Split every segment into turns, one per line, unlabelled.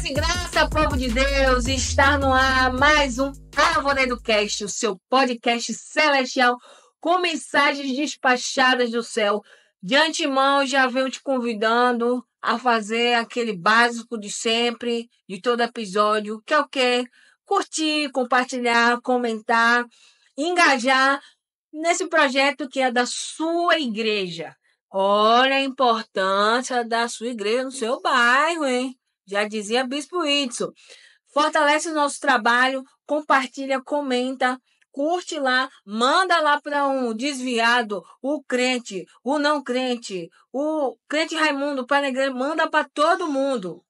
Paz e graça, povo de Deus, está no ar mais um Arvoredo Cast, o seu podcast celestial com mensagens despachadas do céu. De antemão, já venho te convidando a fazer aquele básico de sempre, de todo episódio, que é o quê? Curtir, compartilhar, comentar, engajar nesse projeto que é da sua igreja. Olha a importância da sua igreja no seu bairro, hein? Já dizia Bispo Whitson. Fortalece o nosso trabalho, compartilha, comenta, curte lá, manda lá para um desviado, o crente, o não crente, o crente Raimundo, para a igreja, manda para todo mundo,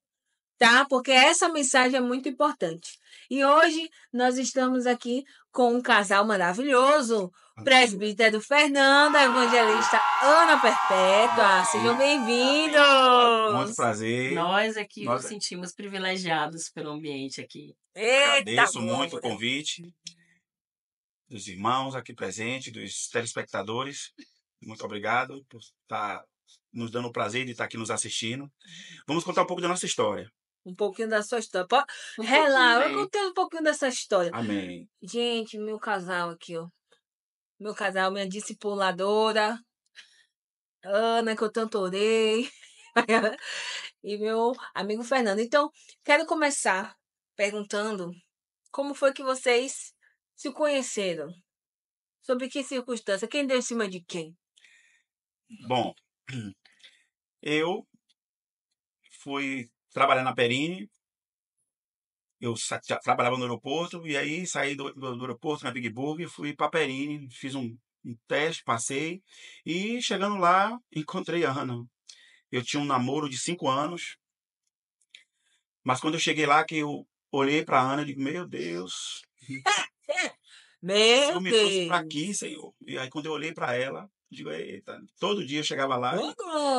tá? Porque essa mensagem é muito importante. E hoje nós estamos aqui com um casal maravilhoso, presbítero Fernando, a evangelista Ana Perpétua. Sejam bem-vindos!
Muito prazer.
Nós aqui nos sentimos privilegiados pelo ambiente aqui.
Agradeço muito o convite dos irmãos aqui presentes, dos telespectadores. Muito obrigado por estar nos dando o prazer de estar aqui nos assistindo. Vamos contar um pouco da nossa história.
Um pouquinho da sua história. Relaxa, eu contei um pouquinho dessa história.
Amém.
Gente, meu casal aqui, ó. Meu casal, minha discipuladora, Ana, que eu tanto orei, e meu amigo Fernando. Então, quero começar perguntando como foi que vocês se conheceram? Sobre que circunstância? Quem deu em cima de quem?
Bom, eu fui trabalhar na Perini. Eu trabalhava no aeroporto e aí saí do aeroporto na Big Burger, fui para Perini, fiz um teste, passei e chegando lá encontrei a Ana. Eu tinha um namoro de 5 anos, mas quando eu cheguei lá que eu olhei para a Ana, eu digo, meu Deus,
Meu
eu me trouxe para aqui, Senhor. E aí quando eu olhei para ela, digo, eita, todo dia eu chegava lá,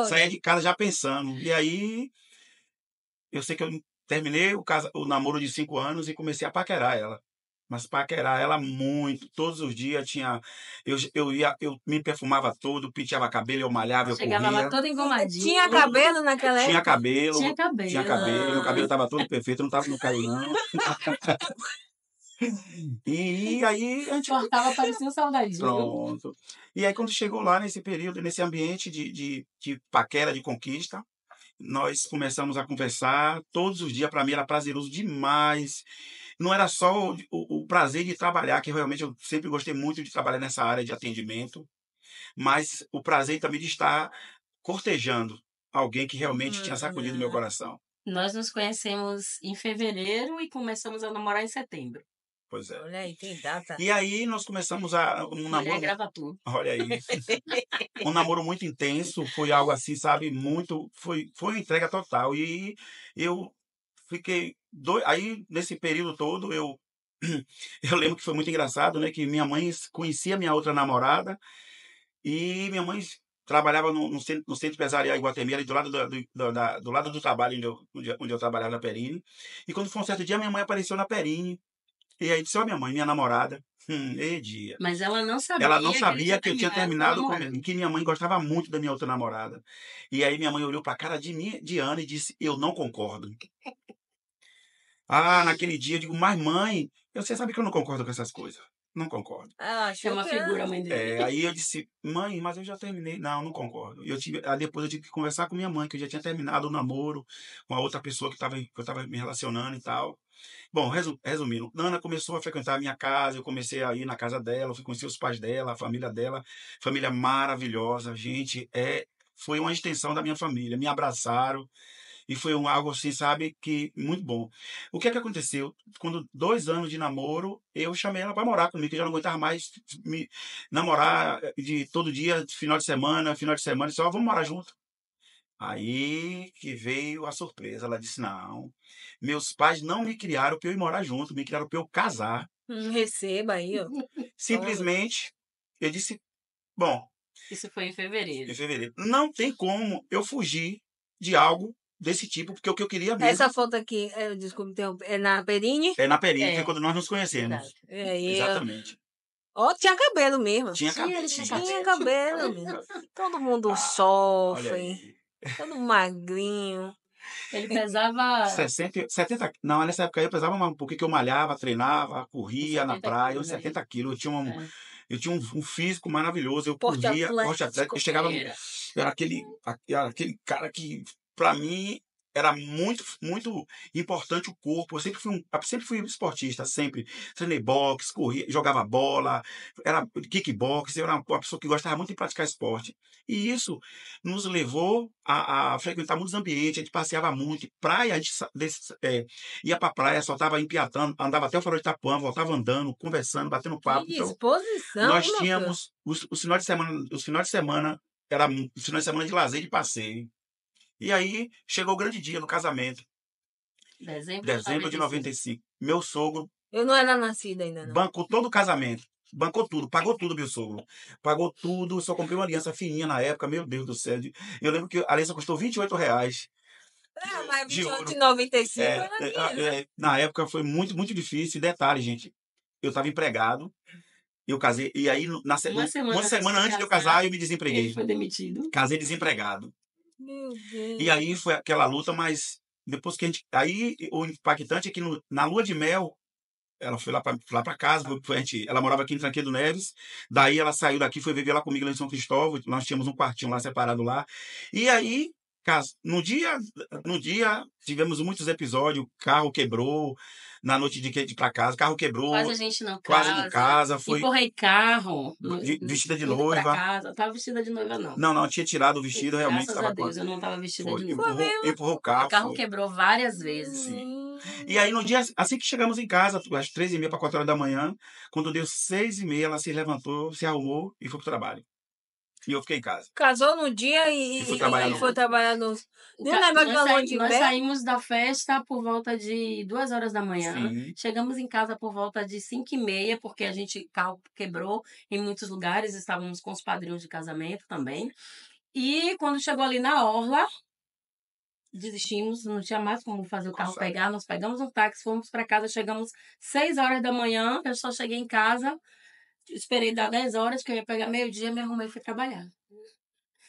saía de casa já pensando. E aí eu sei que eu terminei o namoro de 5 anos e comecei a paquerar ela. Mas paquerar ela muito. Todos os dias tinha. Eu me perfumava todo, penteava cabelo, eu malhava, eu
Chegava
corria.
lá toda engomadinha.
Tinha cabelo naquela época?
Tinha cabelo.
Tinha cabelo.
Tinha cabelo. Meu cabelo estava todo perfeito, não estava no cabelo, não. E aí a gente
cortava, parecia um soldadinho.
Pronto. E aí, quando chegou lá nesse período, nesse ambiente de paquera, de conquista, nós começamos a conversar todos os dias. Para mim era prazeroso demais. Não era só o prazer de trabalhar, que realmente eu sempre gostei muito de trabalhar nessa área de atendimento, mas o prazer também de estar cortejando alguém que realmente tinha sacudido meu coração.
Nós nos conhecemos em fevereiro e começamos a namorar em setembro.
Pois é.
Olha aí, tem data.
E aí nós começamos um namoro.
Grava tudo.
Olha aí. Um namoro muito intenso, foi algo assim, sabe, muito, foi uma entrega total. E eu fiquei aí nesse período todo eu lembro que foi muito engraçado, né, que minha mãe conhecia minha outra namorada e minha mãe trabalhava no centro empresarial Iguatemi, ali do lado do lado do trabalho onde eu trabalhava na Perini. E quando foi um certo dia, minha mãe apareceu na Perini. E aí disse, ó, minha mãe, minha namorada. Dia.
Mas ela não sabia.
Ela não sabia que eu tinha terminado com ele, que minha mãe gostava muito da minha outra namorada. E aí minha mãe olhou pra cara de Ana e disse, eu não concordo. Naquele dia eu digo, mas mãe, você sabe que eu não concordo com essas coisas. Não concordo.
É uma figura, mãe dele.
Aí eu disse, mãe, mas eu já terminei. Não concordo. Aí depois eu tive que conversar com minha mãe, que eu já tinha terminado o namoro com a outra pessoa que eu estava me relacionando e tal. Bom, resumindo, Ana começou a frequentar a minha casa, eu comecei a ir na casa dela, eu fui conhecer os pais dela, a família dela, família maravilhosa, gente, foi uma extensão da minha família, me abraçaram, e foi algo assim, sabe, que muito bom. O que é que aconteceu? Quando 2 anos de namoro, eu chamei ela para morar comigo, que eu já não aguentava mais me namorar de todo dia, final de semana, só vamos morar junto. Aí que veio a surpresa, ela disse, não, meus pais não me criaram para eu ir morar junto, me criaram para eu casar.
Receba aí, ó.
Simplesmente, eu disse, bom...
Isso foi em fevereiro.
Em fevereiro. Não tem como eu fugir de algo desse tipo, porque o que eu queria mesmo...
Essa foto aqui, desculpa, é na Perini?
É na Perini, foi quando nós nos conhecemos. Exatamente.
Tinha cabelo mesmo.
Tinha cabelo
mesmo. Todo mundo sofre. Todo magrinho.
Ele pesava
70, não, nessa época aí eu pesava mais um pouquinho, que eu malhava, treinava, corria na
70
praia, uns
quilos aí.
70 quilos.
É.
Eu tinha um físico maravilhoso, eu
Porte
corria,
atlético.
porte atlético, eu chegava,
Era.
era aquele cara que, pra mim, era muito importante o corpo. Eu sempre fui esportista, sempre. Treinei boxe, corria, jogava bola, era kickbox, eu era uma pessoa que gostava muito de praticar esporte. E isso nos levou a frequentar muitos ambientes, a gente passeava muito, praia, a gente ia pra praia, só tava em Piatã, andava até o Farol de Itapuã, voltava andando, conversando, batendo papo.
Que
Então,
disposição,
nós
hein, meu filho?
tínhamos os finais de semana, era os finais de semana de lazer, de passeio. E aí chegou o grande dia no casamento,
Dezembro de
dezembro de
95.
95. Meu sogro
Eu não era nascida ainda, não.
bancou todo o casamento. Bancou tudo, pagou tudo, meu sogro. Pagou tudo, só comprei uma aliança fininha na época, meu Deus do céu. Eu lembro que a aliança custou R$ 28
Mas
de
28
ouro.
e 95
É,
era dinheiro.
na época foi muito difícil. E detalhe, gente, eu estava empregado, eu casei, e aí
Uma
uma
semana
semana antes de eu
casar,
casar, eu me
ele
desempreguei.
foi demitido.
Casei desempregado.
Meu
E
Deus.
aí foi aquela luta, mas depois que a gente. Aí o impactante é que na lua de mel, ela foi lá pra casa, ela morava aqui em Tranqueiro Neves, daí ela saiu daqui, foi viver lá comigo lá em São Cristóvão, nós tínhamos um quartinho lá separado lá. E aí, no dia tivemos muitos episódios, carro quebrou, na noite de ir pra casa, carro quebrou,
Quase a gente não
quase não
casa.
casa, foi
Empurrei carro
vestida de
indo pra
noiva.
casa. Eu tava vestida de noiva, não.
Não, tinha tirado o vestido, realmente
Graças a
estava com.
Deus, eu não tava vestida
Foi,
de noiva.
Foi mesmo?
empurrou o
O
carro,
carro
foi.
quebrou várias vezes.
Sim. E aí, no dia, assim que chegamos em casa, às 3h30 para 4 horas da manhã, quando deu 6h30, ela se levantou, se arrumou e foi pro trabalho. E eu fiquei em casa.
Casou no dia
E fui trabalhar no
foi
outro.
trabalhar no. Deu um negócio de uma lua de
Nós
mel.
saímos da festa por volta de 2 horas da manhã.
Sim.
Chegamos em casa por volta de 5h30, porque carro quebrou em muitos lugares. Estávamos com os padrinhos de casamento também. E quando chegou ali na orla, desistimos, não tinha mais como fazer o carro
Nossa.
pegar. Nós pegamos um táxi, fomos para casa, chegamos 6 horas da manhã. Eu só cheguei em casa, esperei dar 10 horas, que eu ia pegar meio-dia, me arrumei e fui trabalhar.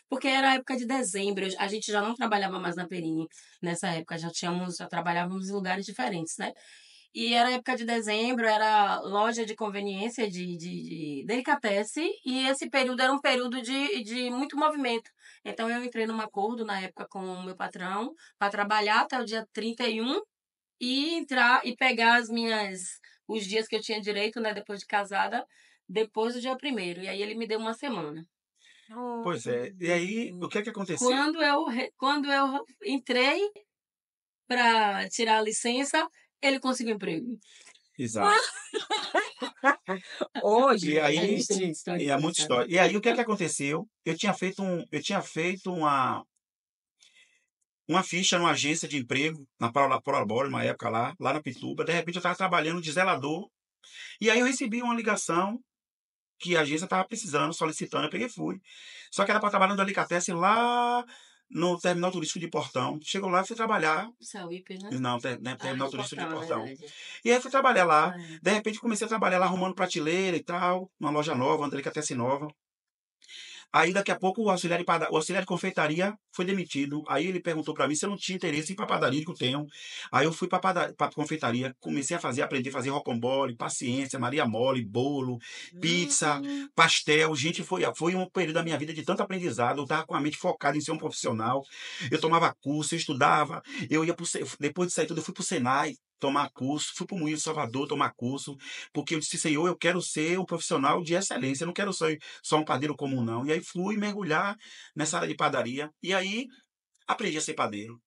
Porque era a época de dezembro, a gente já não trabalhava mais na Perini. Nessa época já trabalhávamos em lugares diferentes, né? E era época de dezembro, era loja de conveniência, de delicatessen, e esse período era um período de muito movimento. Então eu entrei num acordo na época com o meu patrão para trabalhar até o dia 31 e entrar e pegar os dias que eu tinha direito, né, depois de casada, depois do dia 1º. E aí ele me deu uma semana.
Pois é. E aí, o que é que aconteceu?
Quando eu entrei para tirar a licença, ele conseguiu emprego.
Exato.
Hoje,
E aí,
Aí tem história
é
pra
muita
contar.
história. E aí, o que é que aconteceu? Eu tinha feito uma ficha numa agência de emprego, na Prolabore, uma época lá na Pituba. De repente, eu estava trabalhando de zelador. E aí, eu recebi uma ligação que a agência estava precisando, solicitando, eu peguei e fui. Só que era para trabalhar no delicatessen lá no terminal turístico de Portão. Chegou lá e fui trabalhar.
Sauípe, né?
Não, terminal
de
turístico de
Portão, é
Portão.
verdade.
E aí fui trabalhar lá.
É.
De repente comecei a trabalhar lá arrumando prateleira e tal, numa loja nova, uma delicatessen nova. Aí daqui a pouco o auxiliar de confeitaria foi demitido. Aí ele perguntou para mim se eu não tinha interesse em ir para padaria, que eu tenho. Aí eu fui para confeitaria, comecei a aprender a fazer rocambole, paciência, Maria mole, bolo, pizza, pastel. Gente, foi um período da minha vida de tanto aprendizado. Eu estava com a mente focada em ser um profissional. Eu tomava curso, eu estudava. Eu ia depois de sair tudo, eu fui para o Senai tomar curso, fui para o Moinho de Salvador tomar curso, porque eu disse, Senhor, eu quero ser um profissional de excelência, eu não quero ser só um padeiro comum, não. E aí fui mergulhar nessa área de padaria, e aí aprendi a ser padeiro.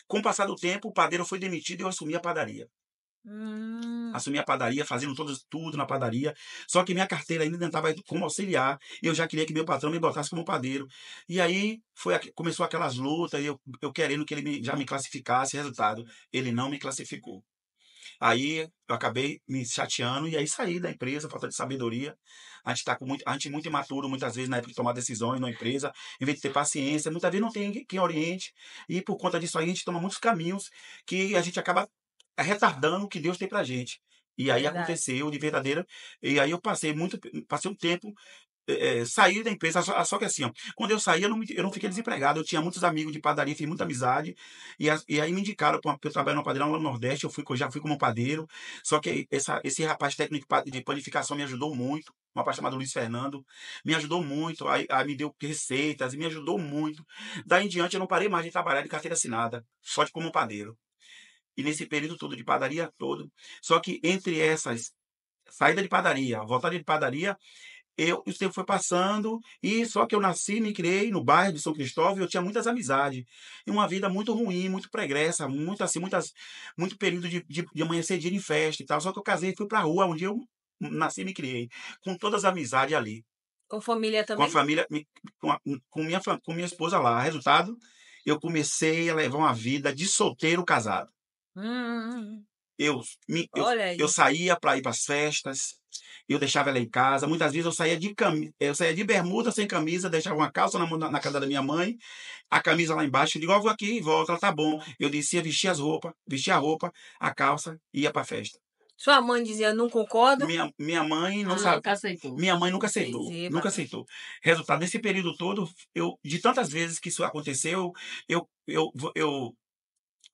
Com o passar do tempo, o padeiro foi demitido e eu assumi a padaria. Assumi a padaria, fazendo tudo na padaria, só que minha carteira ainda estava como auxiliar, e eu já queria que meu patrão me botasse como padeiro. E aí começou aquelas lutas, e eu querendo que ele já me classificasse, resultado, ele não me classificou. Aí eu acabei me chateando e aí saí da empresa, falta de sabedoria. A gente a gente é muito imaturo muitas vezes na época de tomar decisões na empresa, em vez de ter paciência, muitas vezes não tem quem oriente, e por conta disso aí a gente toma muitos caminhos que a gente acaba retardando o que Deus tem pra gente. E aí
Verdade.
aconteceu de verdadeira, e aí eu passei um tempo saí da empresa, só que assim, ó, quando eu saí, eu não fiquei desempregado, eu tinha muitos amigos de padaria, fiz muita amizade, e aí me indicaram para eu trabalhar numa padaria lá no Nordeste, já fui como padeiro, só que esse rapaz técnico de panificação me ajudou muito, um rapaz chamado Luiz Fernando, me ajudou muito, aí me deu receitas, e me ajudou muito. Daí em diante eu não parei mais de trabalhar de carteira assinada, só de como padeiro. E nesse período todo de padaria todo, só que entre essas saída de padaria, voltada de padaria, o tempo foi passando, e só que eu nasci, me criei no bairro de São Cristóvão, e eu tinha muitas amizades. E uma vida muito ruim, muito pregressa, muito assim, muito período de amanhecer dia em festa e tal. Só que eu casei e fui pra rua, onde eu nasci e me criei, com todas as amizades ali,
Com família
com a
também?
família, com minha esposa lá. Resultado, eu comecei a levar uma vida de solteiro casado.
Hum,
Eu,
olha
eu
aí.
saía para ir para as festas, eu deixava ela em casa. Muitas vezes eu saía de bermuda sem camisa, deixava uma calça na casa da minha mãe, a camisa lá embaixo. Eu digo, ó, vou aqui e volto. Ela, tá bom. Eu descia, vestia a roupa, a calça e ia para a festa.
Sua mãe dizia, não concordo?
Minha mãe não
Ela
sabe.
nunca aceitou.
Minha mãe nunca aceitou.
Entendi,
Nunca
papai.
aceitou. Resultado, nesse período todo, de tantas vezes que isso aconteceu, eu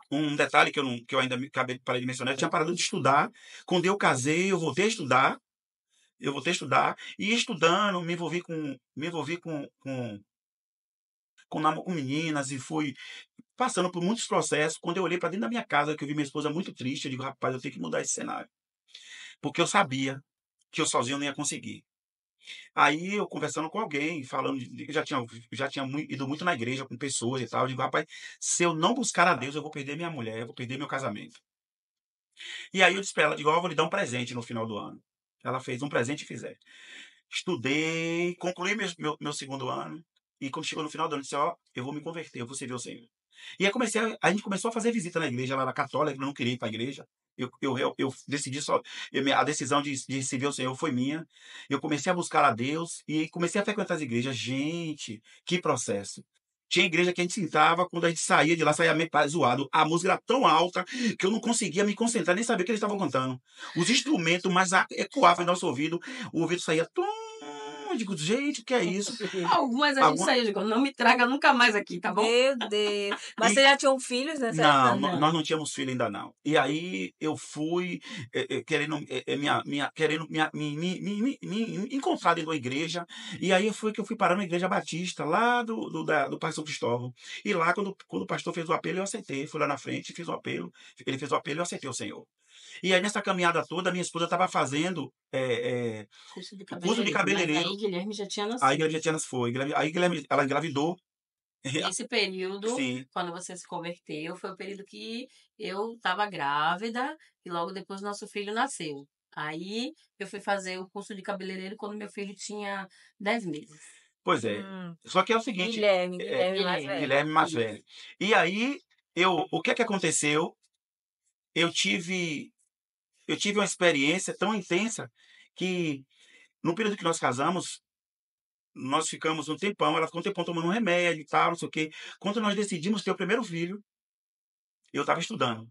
um detalhe que eu ainda parei de mencionar, eu tinha parado de estudar. Quando eu casei, eu voltei a estudar. E estudando, me envolvi com meninas e fui passando por muitos processos. Quando eu olhei para dentro da minha casa, que eu vi minha esposa muito triste, eu digo, rapaz, eu tenho que mudar esse cenário. Porque eu sabia que eu sozinho não ia conseguir. Aí eu conversando com alguém, falando, eu já tinha ido muito na igreja com pessoas e tal, eu digo, rapaz, se eu não buscar a Deus, eu vou perder minha mulher, eu vou perder meu casamento. E aí eu disse pra ela, digo, ó, eu vou lhe dar um presente no final do ano. Ela fez um presente e fizer. Estudei, concluí meu segundo ano, e quando chegou no final do ano, eu disse, ó, eu vou me converter, eu vou servir o Senhor. E aí a gente começou a fazer visita na igreja, ela era católica, não queria ir para a igreja. Eu decidi a decisão de servir o Senhor foi minha. Eu comecei a buscar a Deus e comecei a frequentar as igrejas. Gente, que processo. Tinha igreja que a gente sentava, quando a gente saía de lá, saía meio zoado. A música era tão alta que eu não conseguia me concentrar, nem saber o que eles estavam cantando. Os instrumentos mais ecoavam em nosso ouvido, o ouvido saía tum. Eu digo, gente, o que é isso?
Algumas a gente saiu, digo, não me traga nunca mais aqui, tá bom?
Meu Deus. Mas você já tinham filhos nessa
Não,
época?
Não.
nós não tínhamos filho ainda não. E aí eu fui querendo me encontrar dentro da igreja. E aí que eu fui parar na igreja batista, lá do Parque São Cristóvão. E lá, quando o pastor fez o apelo, eu aceitei. Fui lá na frente, fiz o apelo. Ele fez o apelo e eu aceitei o Senhor. E aí, nessa caminhada toda, minha esposa estava fazendo
Curso de
curso de cabeleireiro.
Mas aí Guilherme já tinha
Aí
nascido.
Guilherme já tinha foi. Aí Guilherme, ela engravidou.
Nesse período,
Sim.
quando você se converteu, foi o período que eu estava grávida e logo depois nosso filho nasceu. Aí eu fui fazer o curso de cabeleireiro quando meu filho tinha 10 meses.
Pois é. Só que é o seguinte,
Guilherme mais velho.
Guilherme mais velho. E aí, o que é que aconteceu? Eu tive uma experiência tão intensa que, no período que nós casamos, nós ficamos um tempão, ela ficou um tempão tomando um remédio e tal, não sei o quê. Quando nós decidimos ter o primeiro filho, eu estava estudando.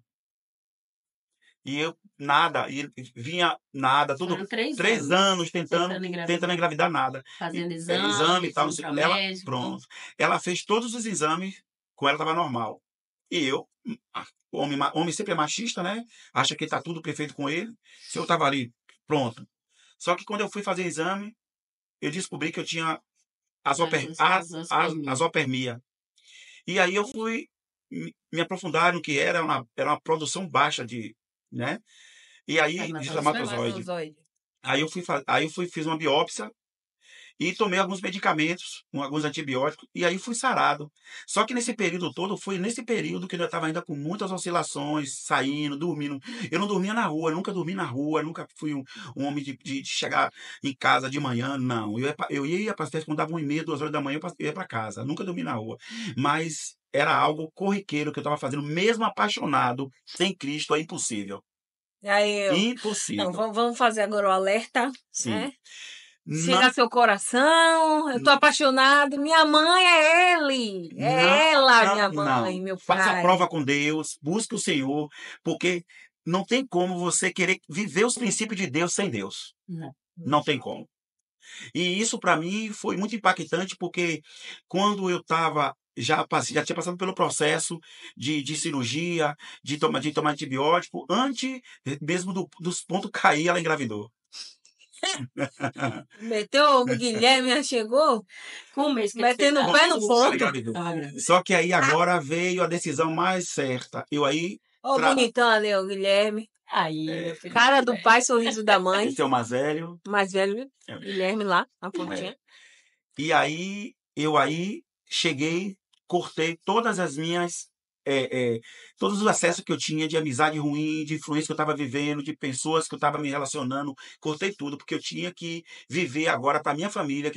E eu, nada, e vinha nada, tudo.
Foram
3 anos tentando
engravidar.
engravidar nada.
Fazendo
Exame e tal, não sei o quê.
médico.
Pronto. Ela fez todos os exames, com ela estava normal. E eu, homem sempre é machista, né? Acha que tá tudo perfeito com ele. Se eu tava ali, pronto. Só que quando eu fui fazer exame, eu descobri que eu tinha azospermia. E aí eu fui me aprofundar no que era uma produção baixa né? E aí, de espermatozoide. Aí fiz uma biópsia e tomei alguns medicamentos, alguns antibióticos, e aí fui sarado. Só que nesse período todo, foi nesse período que eu estava ainda com muitas oscilações, saindo, dormindo. Eu não dormia na rua, nunca dormi na rua, nunca fui um homem de chegar em casa de manhã, não. Eu ia para as festas quando dava 1h30, 2 horas da manhã, eu ia para casa. Nunca dormi na rua. Mas era algo corriqueiro que eu estava fazendo, mesmo apaixonado, sem Cristo é impossível.
Aí
Impossível.
Então, vamos fazer agora o alerta,
Sim.
né? Siga seu coração, eu tô apaixonado, minha mãe é ele, minha mãe, meu pai.
Faça a prova com Deus, busque o Senhor, porque não tem como você querer viver os princípios de Deus sem Deus. Não tem como. E isso para mim foi muito impactante, porque quando eu estava já tinha passado pelo processo de cirurgia, de tomar antibiótico, antes mesmo dos pontos cair, ela engravidou.
Meteu o Guilherme, já chegou
Com um mês que
metendo o pé no
Ela
ponto.
engravidou.
Tava grávida.
Só que aí agora veio a decisão mais certa. Eu aí,
Ó, bonitão ali, o Guilherme.
Aí, meu filho.
Cara do pai, sorriso da mãe.
esse é o mais velho.
Mais velho,
É.
Guilherme lá, na pontinha.
E aí, eu aí cheguei, cortei todas as minhas, todos os acessos que eu tinha de amizade ruim, de influência que eu estava vivendo, de pessoas que eu estava me relacionando, cortei tudo, porque eu tinha que viver agora para minha família,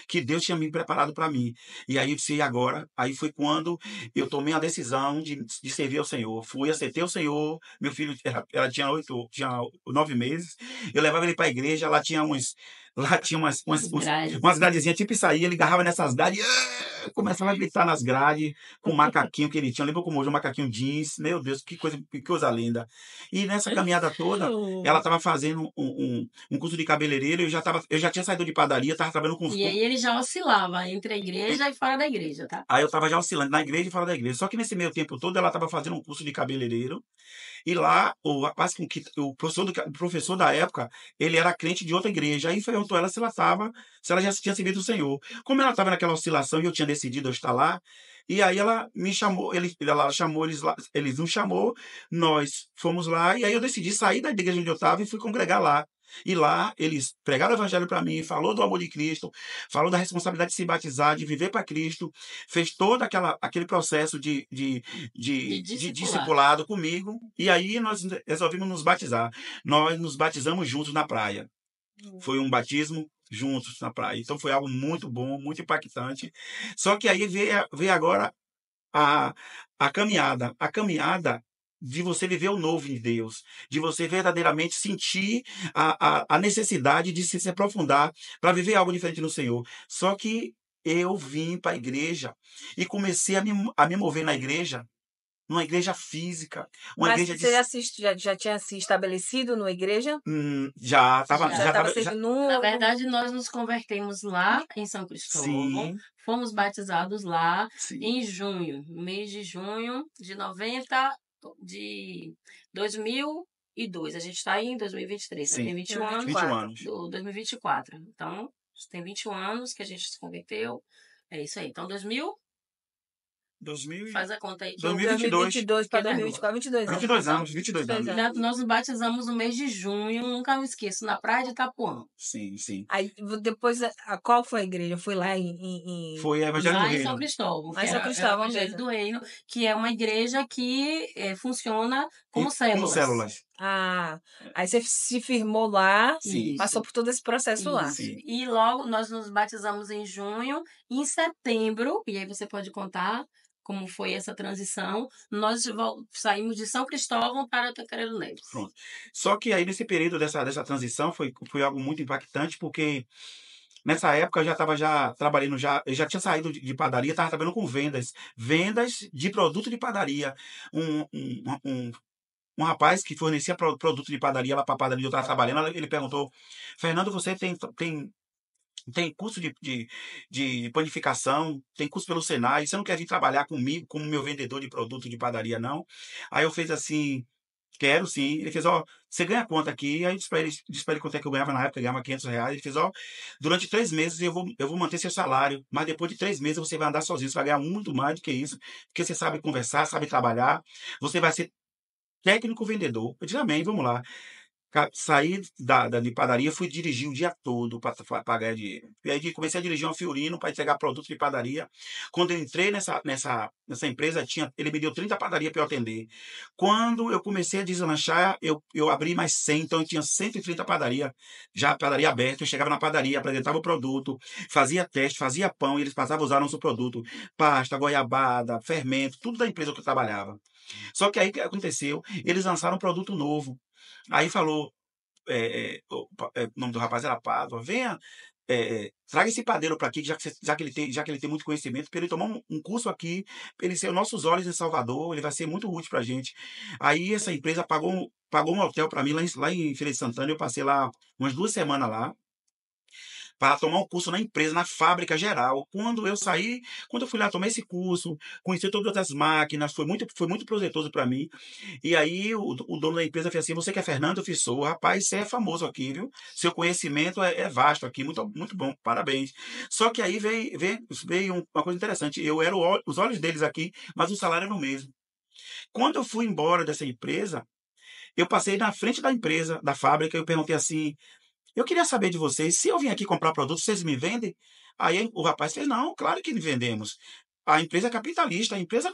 que Deus tinha me preparado para mim. E aí eu disse, "E agora?" Aí foi quando eu tomei a decisão de servir ao Senhor. Fui, aceitei o Senhor, meu filho, ela tinha 9 meses, eu levava ele para a igreja, lá tinha
Grades.
umas gradezinhas, tipo isso aí, ele agarrava nessas grades, começava a gritar nas grades, com o macaquinho que ele tinha. Lembra como hoje o macaquinho jeans? Meu Deus, que coisa linda. E nessa caminhada toda, ela estava fazendo um curso de cabeleireiro, eu já tinha saído de padaria, estava trabalhando com...
E aí ele já oscilava entre a igreja e fora da igreja, tá?
Aí eu estava já oscilando na igreja e fora da igreja. Só que nesse meio tempo todo, ela estava fazendo um curso de cabeleireiro. E lá, o rapaz o professor da época, ele era crente de outra igreja. Aí perguntou ela se ela já tinha servido o Senhor. Como ela estava naquela oscilação e eu tinha decidido eu estar lá, e aí ela me chamou, ela chamou eles lá, eles nos chamou, nós fomos lá, e aí eu decidi sair da igreja onde eu estava e fui congregar lá. E lá eles pregaram o evangelho para mim, falou do amor de Cristo, falou da responsabilidade de se batizar, de viver para Cristo, fez todo aquele processo de discipulado comigo. E aí nós resolvimos nos batizar. Nós nos batizamos juntos na praia. Foi um batismo juntos na praia. Então foi algo muito bom, muito impactante. Só que aí veio agora a caminhada. A caminhada de você viver o novo em Deus, de você verdadeiramente sentir a necessidade de se aprofundar para viver algo diferente no Senhor. Só que eu vim para a igreja e comecei a me mover na igreja, numa igreja física, uma
Mas
igreja
você já tinha se estabelecido numa igreja?
já estava
Já
Já estava
já,
servindo
Na verdade, nós nos convertemos lá em São Cristóvão.
sim,
Fomos batizados lá
sim.
em junho, mês de junho de 2002. A gente está em 2023,
Sim.
tem 21 anos
21 anos.
do 2024. Então, tem 21 anos que a gente se converteu. É isso aí. Então,
2000
faz a conta aí.
2022 para
Que é
2024, 22 anos.
22 anos, 22 anos.
Nós nos batizamos no mês de junho, nunca me esqueço, na praia de Itapuã.
Sim, sim.
Aí depois, qual foi a igreja? Foi lá em...
Foi a Evangelho do
Lá em São
Reino.
Cristóvão.
Lá em
que
São
é
Cristóvão
o Evangelho
mesmo.
do Reino, que é uma igreja que funciona como
Como
células.
células.
Ah, aí você se firmou lá,
Sim.
passou por todo esse processo lá.
Isso.
Sim.
E logo nós nos batizamos em junho, em setembro, e aí você pode contar como foi essa transição, nós saímos de São Cristóvão para Tancredo Neves.
Pronto. Só que aí nesse período dessa transição foi algo muito impactante, porque nessa época eu já estava trabalhando, eu já tinha saído de padaria, estava trabalhando com vendas de produto de padaria. Um rapaz que fornecia produto de padaria lá para a padaria onde eu estava trabalhando, ele perguntou: Fernando, você tem curso de panificação, tem curso pelo Senai, você não quer vir trabalhar comigo como meu vendedor de produto de padaria, não? Aí eu fiz assim, quero sim. Ele fez, ó, você ganha quanto aqui? Aí eu disse pra ele quanto é que eu ganhava na época, eu ganhava R$500. Ele fez, ó, durante 3 meses eu vou manter seu salário, mas depois de 3 meses você vai andar sozinho, você vai ganhar muito mais do que isso, porque você sabe conversar, sabe trabalhar, você vai ser técnico vendedor. Eu disse, amém, vamos lá. Saí de padaria, fui dirigir o dia todo para ganhar dinheiro. E aí comecei a dirigir um Fiorino para entregar produto de padaria. Quando eu entrei nessa empresa, ele me deu 30 padarias para eu atender. Quando eu comecei a deslanchar, eu abri mais 100, então eu tinha 130 padarias, já padaria aberta. Eu chegava na padaria, apresentava o produto, fazia teste, fazia pão, e eles passavam a usar nosso produto. Pasta, goiabada, fermento, tudo da empresa que eu trabalhava. Só que aí o que aconteceu? Eles lançaram um produto novo. Aí falou, o nome do rapaz era Pádua, venha, traga esse padeiro para aqui, já que ele tem muito conhecimento, para ele tomar um curso aqui, para ele ser os nossos olhos em Salvador, ele vai ser muito útil para a gente. Aí essa empresa pagou um hotel para mim lá em Feira de Santana, eu passei lá umas 2 semanas lá. para tomar um curso na empresa, na fábrica geral. Quando eu fui lá, tomei esse curso, conheci todas as máquinas, foi muito proveitoso para mim. E aí o dono da empresa fez assim: você que é Fernando? Eu fiz: sou. Rapaz, você é famoso aqui, viu? Seu conhecimento é vasto aqui, muito, muito bom, parabéns. Só que aí veio uma coisa interessante: eu era os olhos deles aqui, mas o salário era o mesmo. Quando eu fui embora dessa empresa, eu passei na frente da empresa, da fábrica, e eu perguntei assim: eu queria saber de vocês, se eu vim aqui comprar produto, vocês me vendem? Aí o rapaz fez: não, claro que vendemos. A empresa é capitalista, a empresa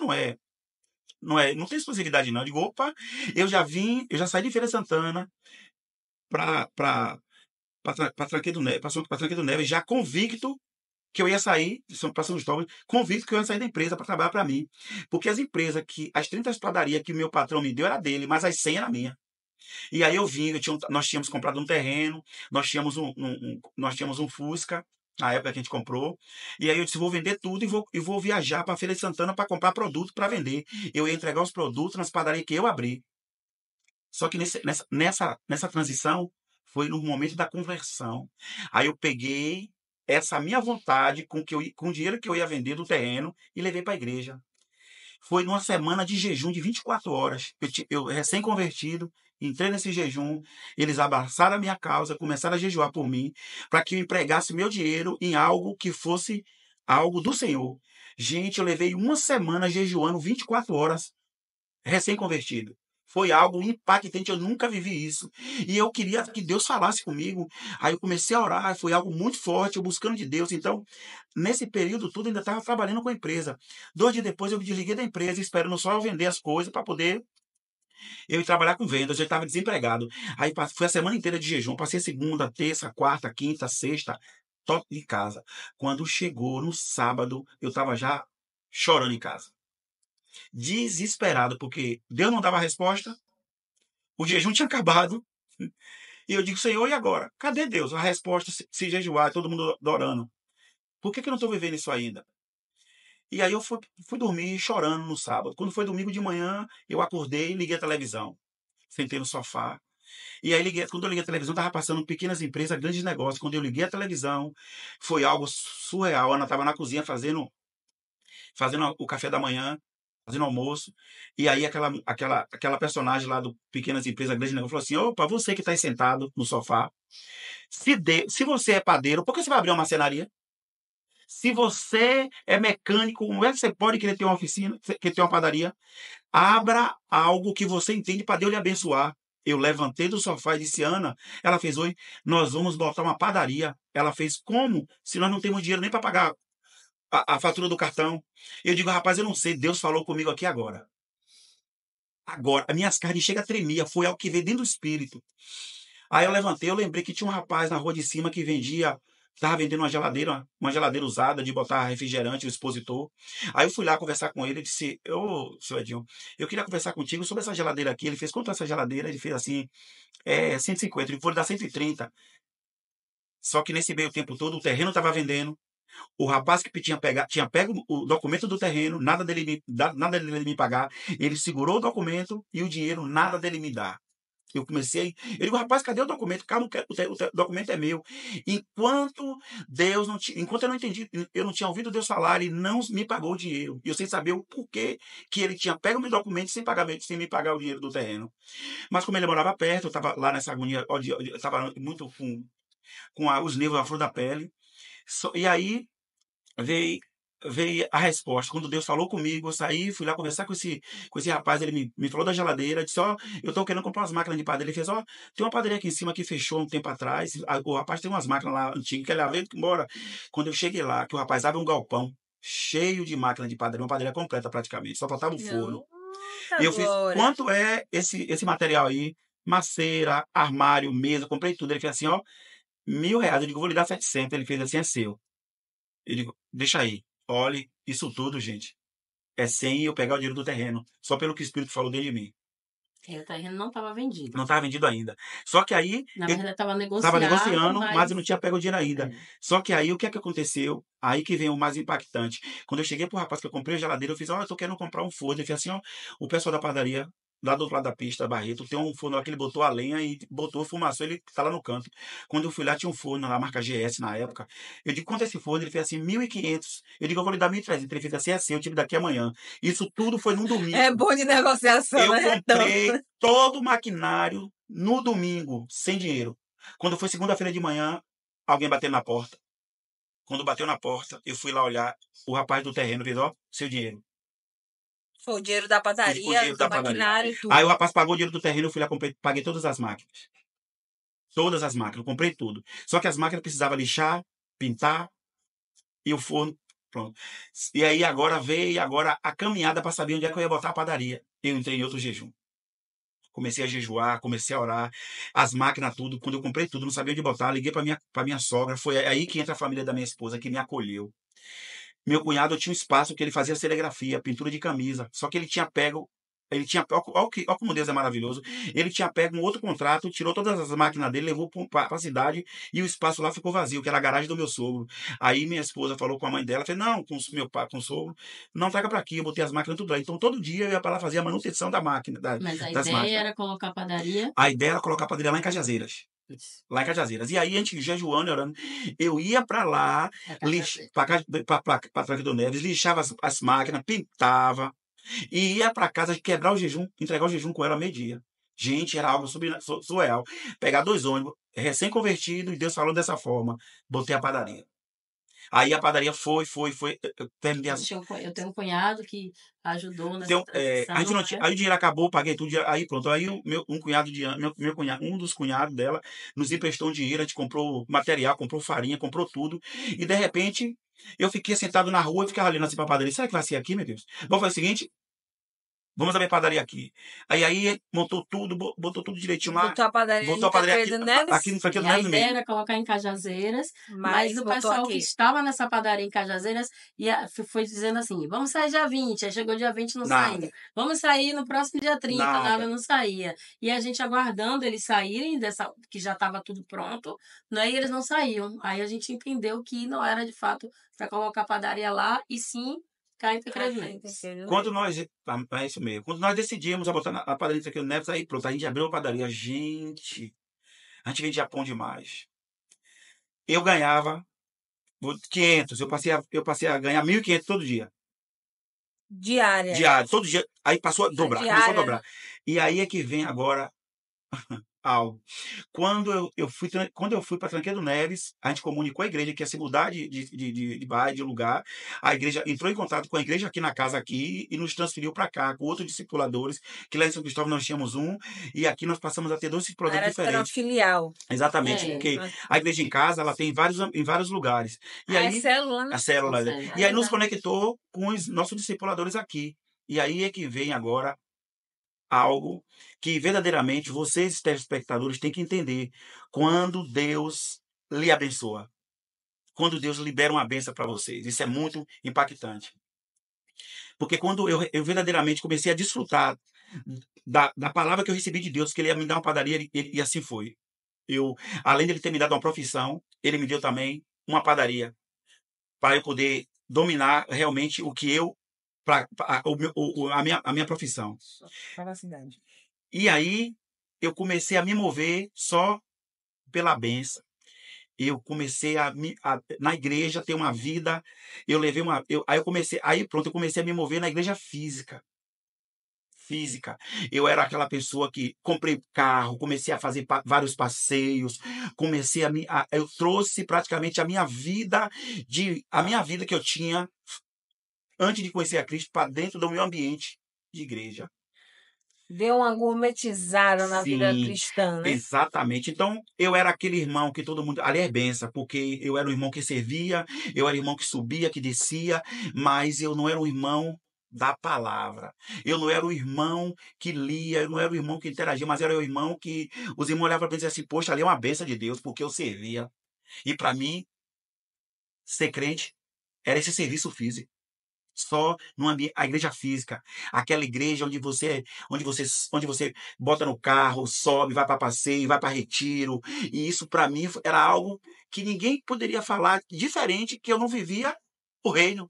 não tem exclusividade não. Eu digo: opa, eu já saí de Feira de Santana para Tranqueiro do Neves, para Tranqueiro do Neves, já convicto que eu ia sair para São Cristóvão, convicto que eu ia sair da empresa para trabalhar para mim. Porque as 30 padarias que o meu patrão me deu era dele, mas as 100 era minha. E aí nós tínhamos comprado um terreno, nós tínhamos um Fusca, na época que a gente comprou, e aí eu disse: vou vender tudo e vou viajar para a Feira de Santana para comprar produto para vender. Eu ia entregar os produtos nas padarias que eu abri. Só que nessa transição foi no momento da conversão. Aí eu peguei essa minha vontade com o dinheiro que eu ia vender do terreno e levei para a igreja. Foi numa semana de jejum de 24 horas. Eu recém-convertido, entrei nesse jejum, eles abraçaram a minha causa, começaram a jejuar por mim, para que eu empregasse meu dinheiro em algo que fosse algo do Senhor. Gente, eu levei uma semana jejuando 24 horas, recém-convertido. Foi algo impactante, eu nunca vivi isso. E eu queria que Deus falasse comigo. Aí eu comecei a orar, foi algo muito forte, eu buscando de Deus. Então, nesse período todo, eu ainda estava trabalhando com a empresa. 2 dias depois, eu me desliguei da empresa, esperando só eu vender as coisas para poder eu ir trabalhar com vendas. Eu estava desempregado. Aí foi a semana inteira de jejum. Passei segunda, terça, quarta, quinta, sexta, top em casa. Quando chegou no sábado, eu estava já chorando em casa. Desesperado, porque Deus não dava resposta, o jejum tinha acabado. E eu digo: Senhor, e agora? Cadê Deus? A resposta, se jejuar, todo mundo adorando. Por que eu não estou vivendo isso ainda? E aí eu fui dormir chorando no sábado. Quando foi domingo de manhã, eu acordei e liguei a televisão. Sentei no sofá. E aí, quando eu liguei a televisão, estava passando pequenas empresas, grandes negócios. Quando eu liguei a televisão, foi algo surreal. A Ana estava na cozinha fazendo o café da manhã, fazendo almoço. E aí aquela personagem lá do Pequenas Empresas, Grandes Negócios, falou assim: opa, você que está aí sentado no sofá, se você é padeiro, por que você vai abrir uma marcenaria? Se você é mecânico, como é que você pode querer ter uma oficina, querer ter uma padaria? Abra algo que você entende para Deus lhe abençoar. Eu levantei do sofá e disse: Ana, ela fez: oi, nós vamos botar uma padaria. Ela fez: como? Se nós não temos dinheiro nem para pagar a fatura do cartão. Eu digo: rapaz, eu não sei, Deus falou comigo aqui agora. Agora, as minhas carnes chegam a tremer, foi algo que veio dentro do espírito. Aí eu levantei, eu lembrei que tinha um rapaz na rua de cima que estava vendendo uma geladeira usada de botar refrigerante, o expositor. Aí eu fui lá conversar com ele, e disse: ô, seu Edinho, eu queria conversar contigo sobre essa geladeira aqui. Ele fez: quanto é essa geladeira? Ele fez assim: 150, ele foi dar 130. Só que nesse meio tempo todo, o terreno estava vendendo. O rapaz que tinha pego o documento do terreno, nada dele me pagar. Ele segurou o documento e o dinheiro, nada dele me dar. Eu digo: rapaz, cadê o documento? Calma, o documento é meu. Enquanto eu não entendi, eu não tinha ouvido Deus falar, ele não me pagou o dinheiro. E eu sem saber o porquê que ele tinha pego o meu documento sem me pagar o dinheiro do terreno. Mas como ele morava perto, eu estava lá nessa agonia, eu estava muito com os nervos à flor da pele. E aí veio a resposta. Quando Deus falou comigo, eu saí, fui lá conversar com esse rapaz, ele me falou da geladeira, disse: eu estou querendo comprar umas máquinas de padaria. Ele fez: tem uma padaria aqui em cima que fechou um tempo atrás, o rapaz tem umas máquinas lá antigas, que ele veio embora. Quando eu cheguei lá, que o rapaz abre um galpão cheio de máquina de padaria, uma padaria completa praticamente, só faltava um forno. E eu fiz: quanto é esse material aí? Maceira, armário, mesa, comprei tudo. Ele fez assim: R$1.000. Eu digo: vou lhe dar 700. Ele fez assim: é seu. Eu digo: deixa aí. Olhe, isso tudo, gente, é sem eu pegar o dinheiro do terreno, só pelo que o Espírito falou dentro de mim.
O terreno não estava vendido.
Não estava vendido ainda. Só que aí...
Na verdade, estava
negociando,
negociando,
mas eu não tinha pego o dinheiro ainda.
É.
Só que aí, o que é que aconteceu? Aí que vem o mais impactante. Quando eu cheguei pro rapaz que eu comprei a geladeira, eu fiz: eu tô querendo comprar um forno. Ele fez assim: o pessoal da padaria lá do outro lado da pista, Barreto, tem um forno lá que ele botou a lenha e botou fumaça, ele tá lá no canto. Quando eu fui lá, tinha um forno na marca GS na época. Eu digo, quanto é esse forno? Ele fez assim, 1.500. Eu digo, eu vou lhe dar 1.300. Ele fez assim, é seu, eu tive daqui amanhã. Isso tudo foi num domingo.
É bom de negociação,
Eu
né?
comprei todo o maquinário no domingo, sem dinheiro. Quando foi segunda-feira de manhã, alguém bateu na porta. Quando bateu na porta, eu fui lá olhar. O rapaz do terreno fez, ó, seu dinheiro.
Foi o dinheiro da padaria,
O dinheiro
do
da padaria.
maquinário e tudo.
Aí o rapaz pagou o dinheiro do terreno, eu fui lá, paguei todas as máquinas. Todas as máquinas, eu comprei tudo. Só que as máquinas precisavam lixar, pintar e o forno, pronto. E aí agora veio a caminhada para saber onde é que eu ia botar a padaria. Eu entrei em outro jejum. Comecei a jejuar, comecei a orar, as máquinas, tudo. Quando eu comprei tudo, não sabia onde botar, liguei para minha sogra. Foi aí que entra a família da minha esposa, que me acolheu. Meu cunhado tinha um espaço que ele fazia serigrafia, pintura de camisa. Só que ele tinha pego. Olha como Deus é maravilhoso. Ele tinha pego um outro contrato, tirou todas as máquinas dele, levou para a cidade e o espaço lá ficou vazio, que era a garagem do meu sogro. Aí minha esposa falou com a mãe dela, fez, não, com meu pai, com o sogro, não traga para aqui, eu botei as máquinas tudo lá. Então todo dia eu ia para lá fazer a manutenção da máquina,
Mas a
das
ideia
máquinas.
era colocar padaria.
A ideia era colocar a padaria lá em Cajazeiras.
Isso.
Lá em Cajazeiras. E aí, a gente jejuando, orando, eu ia para lá, para Tranque do Neves, lixava as máquinas, pintava, e ia para casa quebrar o jejum, entregar o jejum com ela meio-dia. Gente, era algo surreal. Pegar 2 ônibus, recém-convertido, e Deus falou dessa forma, botei a padaria. Aí a padaria foi, eu terminei as...
Eu tenho um cunhado que ajudou nessa
Então,
transição,
a gente não
né?
tinha, aí o dinheiro acabou, paguei tudo, aí pronto. Aí um dos cunhados dela nos emprestou um dinheiro, a gente comprou material, comprou farinha, comprou tudo. E de repente, eu fiquei sentado na rua e ficava olhando assim pra padaria. Será que vai ser aqui, meu Deus? Vamos fazer o seguinte, vamos abrir a padaria aqui. Aí montou tudo, botou tudo direitinho lá.
Botou a padaria
Botou a padaria aqui no Tranqueiro
E a
Neves no
ideia
meio.
era colocar em Cajazeiras, mas o
botou
pessoal que
aqui.
estava nessa padaria em Cajazeiras foi dizendo assim, vamos sair dia 20, aí chegou dia 20 não
Nada.
saía. Vamos sair no próximo dia 30, nada não saía. E a gente aguardando eles saírem, que já estava tudo pronto, né, e eles não saíam. Aí a gente entendeu que não era de fato para colocar a padaria lá, e sim cá em Tranqueiro Neves.
Quando nós, é isso mesmo, quando nós decidimos a botar a padaria aqui no Neves, aí pronto, a gente abriu a padaria. Gente, a gente vendia pão demais. Eu ganhava 500, eu passei a ganhar 1.500 todo dia.
Diária.
Diário, todo dia. Aí passou a dobrar,
Diária.
começou a dobrar. E aí é que vem agora algo. Quando eu fui para Tranqueiro Neves, a gente comunicou a igreja que ia se mudar de bairro, de lugar. A igreja entrou em contato com a igreja aqui na casa aqui e nos transferiu para cá, com outros discipuladores, que lá em São Cristóvão nós tínhamos um, e aqui nós passamos a ter 2 discipuladores diferentes.
Era uma filial.
Exatamente, porque a igreja em casa, ela tem em vários lugares. E aí,
é célula, né?
a célula. E aí nos conectou com os nossos discipuladores aqui. E aí é que vem agora algo que verdadeiramente vocês, telespectadores, têm que entender. Quando Deus lhe abençoa, quando Deus libera uma bênção para vocês, isso é muito impactante. Porque quando eu verdadeiramente comecei a desfrutar da palavra que eu recebi de Deus, que Ele ia me dar uma padaria, e assim foi. Além de Ele ter me dado uma profissão, Ele me deu também uma padaria, para eu poder dominar realmente o que a minha profissão.
Capacidade.
E aí eu comecei a me mover só pela bênção. Eu comecei na igreja ter uma vida. Eu levei eu comecei a me mover na igreja física. Eu era aquela pessoa que comprei carro, comecei a fazer vários passeios, eu trouxe praticamente a minha vida que eu tinha antes de conhecer a Cristo para dentro do meu ambiente de igreja.
Deu uma gourmetizada na vida cristã, né?
Exatamente. Então, eu era aquele irmão que todo mundo... Ali é benção, porque eu era o irmão que servia, eu era o irmão que subia, que descia, mas eu não era o irmão da palavra. Eu não era o irmão que lia, eu não era o irmão que interagia, mas era o irmão que... Os irmãos olhavam para mim e diziam assim, poxa, ali é uma benção de Deus, porque eu servia. E para mim, ser crente era esse serviço físico. Só no ambiente, a igreja física, aquela igreja onde você bota no carro, sobe, vai para passeio, vai para retiro, e isso para mim era algo que ninguém poderia falar diferente, que eu não vivia o reino.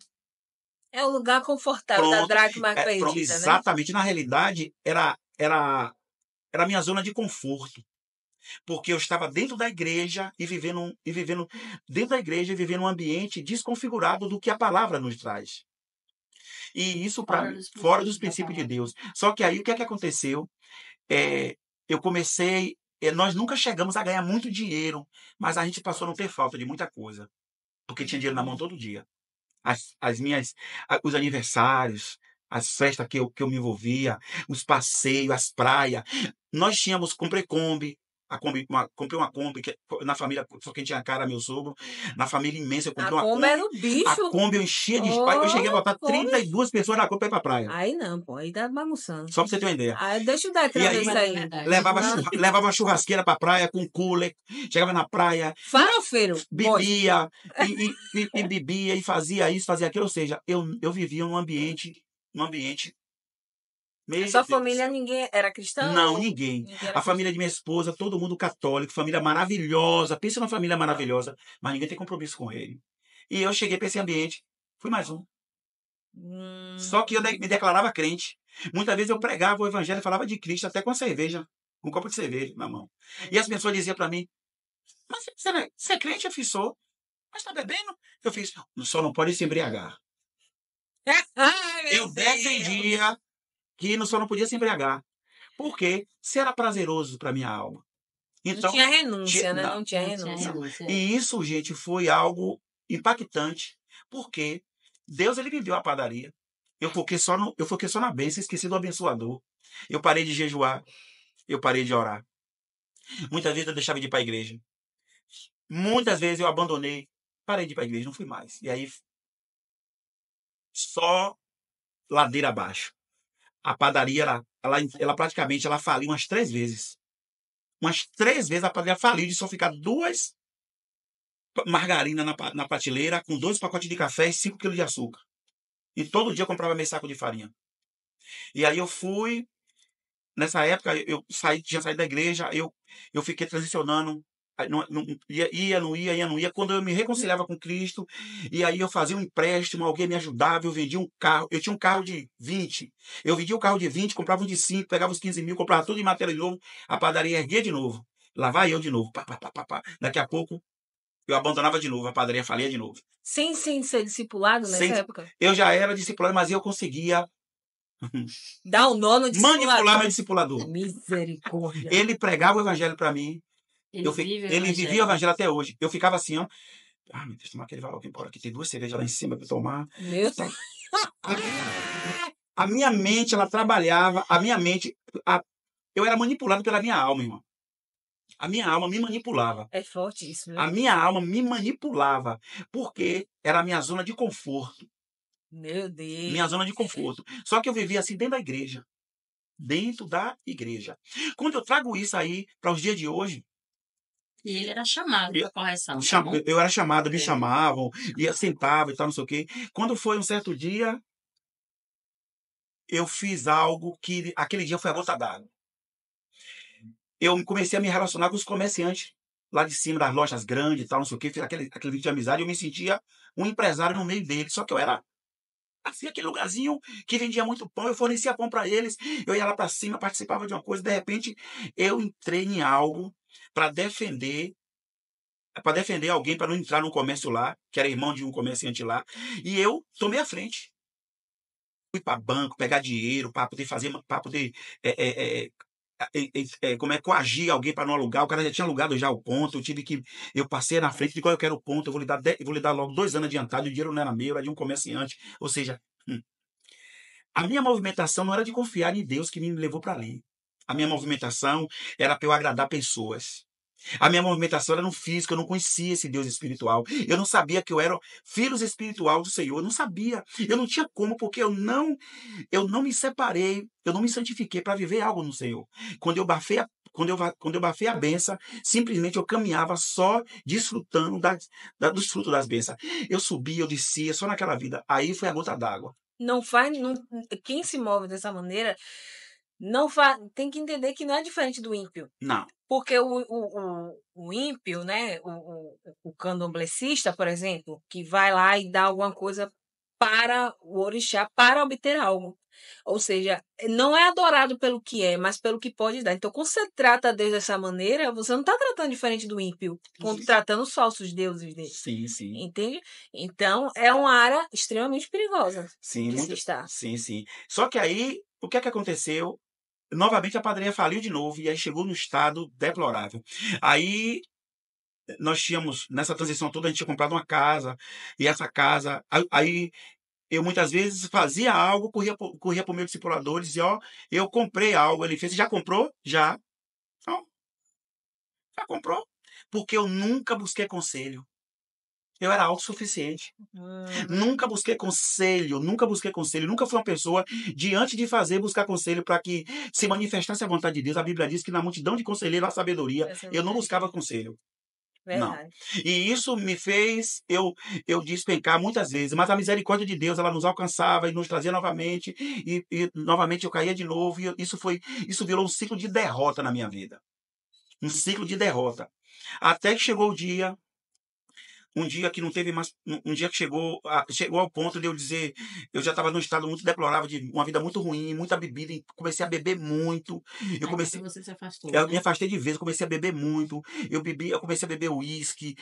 É o lugar confortável da dracma perdida, né?
Exatamente, na realidade era era a minha zona de conforto. Porque eu estava dentro da igreja e vivendo dentro da igreja e vivendo um ambiente desconfigurado do que a palavra nos traz. E isso para fora dos princípios de Deus. Só que aí o que é que aconteceu? Eu comecei, nós nunca chegamos a ganhar muito dinheiro, mas a gente passou a não ter falta de muita coisa, porque tinha dinheiro na mão todo dia. Os aniversários, as festas que eu me envolvia, os passeios, as praias. Nós tínhamos, comprei comprei uma Kombi, que na família, só quem tinha cara, meu sogro. Na família imensa, eu comprei uma
Kombi era o
A
bicho.
Kombi eu enchia de espaço. Eu cheguei a botar
Kombi.
32 pessoas na Kombi pra ir pra praia.
Aí não, pô, aí tá bagunçando.
Só pra você ter uma ideia.
Aí deixa o Declan
E
ver
aí,
isso aí.
levava uma churrasqueira pra praia com cooler. Chegava na praia,
Farofeiro.
bebia, e bebia, e fazia isso, fazia aquilo. Ou seja, eu vivia num ambiente
A
Meu
sua
Deus do
família,
céu.
ninguém era cristão?
Não, ninguém.
Ninguém era
A família de minha esposa, todo mundo católico, família maravilhosa. Pensa numa família maravilhosa, mas ninguém tem compromisso com ele. E eu cheguei para esse ambiente, fui mais um. Só que eu me declarava crente. Muitas vezes eu pregava o evangelho, falava de Cristo, até com cerveja, com um copo de cerveja na mão. E as pessoas diziam para mim, mas você é crente? Eu fiz, sou. Mas está bebendo? Eu fiz, só não pode se embriagar. Eu defendia que só não podia se embriagar. Porque se era prazeroso para minha alma. Então,
não tinha renúncia, né?
não.
Não tinha renúncia.
E isso, gente, foi algo impactante. Porque Deus, ele me deu a padaria. Eu foquei só na bênção, esqueci do abençoador. Eu parei de jejuar. Eu parei de orar. Muitas vezes eu deixava de ir para a igreja. Muitas vezes eu abandonei. Parei de ir para a igreja, não fui mais. E aí, só ladeira abaixo. A padaria, ela praticamente faliu umas 3 vezes. Umas 3 vezes a padaria faliu de só ficar 2 margarinas na prateleira, com 2 pacotes de café e 5 quilos de açúcar. E todo dia eu comprava meio saco de farinha. E aí eu fui, nessa época, tinha saído da igreja, eu fiquei transicionando. Não ia. Quando eu me reconciliava com Cristo, e aí eu fazia um empréstimo, alguém me ajudava, eu vendia um carro. Eu tinha um carro de 20. Eu vendia o carro de 20, comprava um de 5, pegava os 15 mil, comprava tudo em matéria de novo, a padaria erguia de novo. Lá vai eu de novo. Pá. Daqui a pouco, eu abandonava de novo, a padaria falia de novo.
Sem ser discipulado nessa época?
Eu já era discipulado, mas eu conseguia
dar um nó no discipulador.
Manipular meu discipulador.
Misericórdia.
Ele pregava o evangelho para mim. Ele vivia o evangelho até hoje. Eu ficava assim, ó. Ah, meu Deus, tomar aquele valor aqui embora. Aqui tem 2 cervejas lá em cima para tomar.
Meu Deus.
A minha mente, ela trabalhava. A minha mente. Eu era manipulado pela minha alma, irmão. A minha alma me manipulava.
É forte isso, né?
A minha alma me manipulava. Porque era a minha zona de conforto.
Meu Deus.
Minha zona de conforto. Só que eu vivia assim dentro da igreja. Dentro da igreja. Quando eu trago isso aí para os dias de hoje.
E ele era chamado para correção.
Eu era chamado, me chamavam, ia, sentava e tal, não sei o quê. Quando foi um certo dia, eu fiz algo que aquele dia foi a gota d'água. Eu comecei a me relacionar com os comerciantes lá de cima das lojas grandes e tal, não sei o quê. Fiz aquele vídeo de amizade, eu me sentia um empresário no meio deles. Só que eu era assim, aquele lugarzinho que vendia muito pão, eu fornecia pão para eles, eu ia lá para cima, participava de uma coisa, de repente eu entrei em algo para defender alguém para não entrar no comércio lá, que era irmão de um comerciante lá, e eu tomei a frente. Fui para banco, pegar dinheiro para poder fazer, para poder coagir alguém para não alugar. O cara já tinha alugado já o ponto, eu passei na frente, digo, eu quero o ponto, eu vou lhe dar logo 2 anos adiantado, o dinheiro não era meu, era de um comerciante. Ou seja, a minha movimentação não era de confiar em Deus que me levou para ali. A minha movimentação era para eu agradar pessoas. A minha movimentação era no físico, eu não conhecia esse Deus espiritual. Eu não sabia que eu era filho espiritual do Senhor. Eu não sabia. Eu não tinha como, porque eu não me separei, eu não me santifiquei para viver algo no Senhor. Quando eu bafei a benção, simplesmente eu caminhava só desfrutando dos frutos das bênçãos. Eu subia, eu descia, só naquela vida. Aí foi a gota d'água.
Quem se move dessa maneira tem que entender que não é diferente do ímpio.
Não.
Porque o ímpio, né, o candomblessista, por exemplo, que vai lá e dá alguma coisa para o orixá, para obter algo. Ou seja, não é adorado pelo que é, mas pelo que pode dar. Então, quando você trata Deus dessa maneira, você não está tratando diferente do ímpio, quando tratando os falsos deuses dele.
Sim, sim.
Entende? Então, é uma área extremamente perigosa
Sim,
de se estar.
sim, sim. Só que aí, o que é que aconteceu? Novamente a padaria faliu de novo e aí chegou num estado deplorável. Aí nós tínhamos, nessa transição toda, a gente tinha comprado uma casa, e essa casa, aí eu muitas vezes fazia algo, corria para o meu discipulador e dizia, ó, eu comprei algo. Ele fez, já comprou? Já. Então, já comprou? Porque eu nunca busquei conselho. Eu era autossuficiente. Nunca busquei conselho, nunca fui uma pessoa diante de fazer buscar conselho para que se manifestasse a vontade de Deus. A Bíblia diz que na multidão de conselheiros há sabedoria. Eu não buscava conselho. Não.
Verdade.
E isso me fez eu despencar muitas vezes, mas a misericórdia de Deus, ela nos alcançava e nos trazia novamente, e novamente eu caía de novo, e isso virou um ciclo de derrota na minha vida. Um ciclo de derrota. Até que chegou o dia, um dia que não teve mais, um dia que chegou ao ponto de eu dizer, eu já estava num estado muito deplorável, de uma vida muito ruim, muita bebida, e comecei a beber muito. Eu comecei,
Você se afastou,
eu
né?
me afastei de vez, comecei a beber muito. Eu comecei a beber uísque,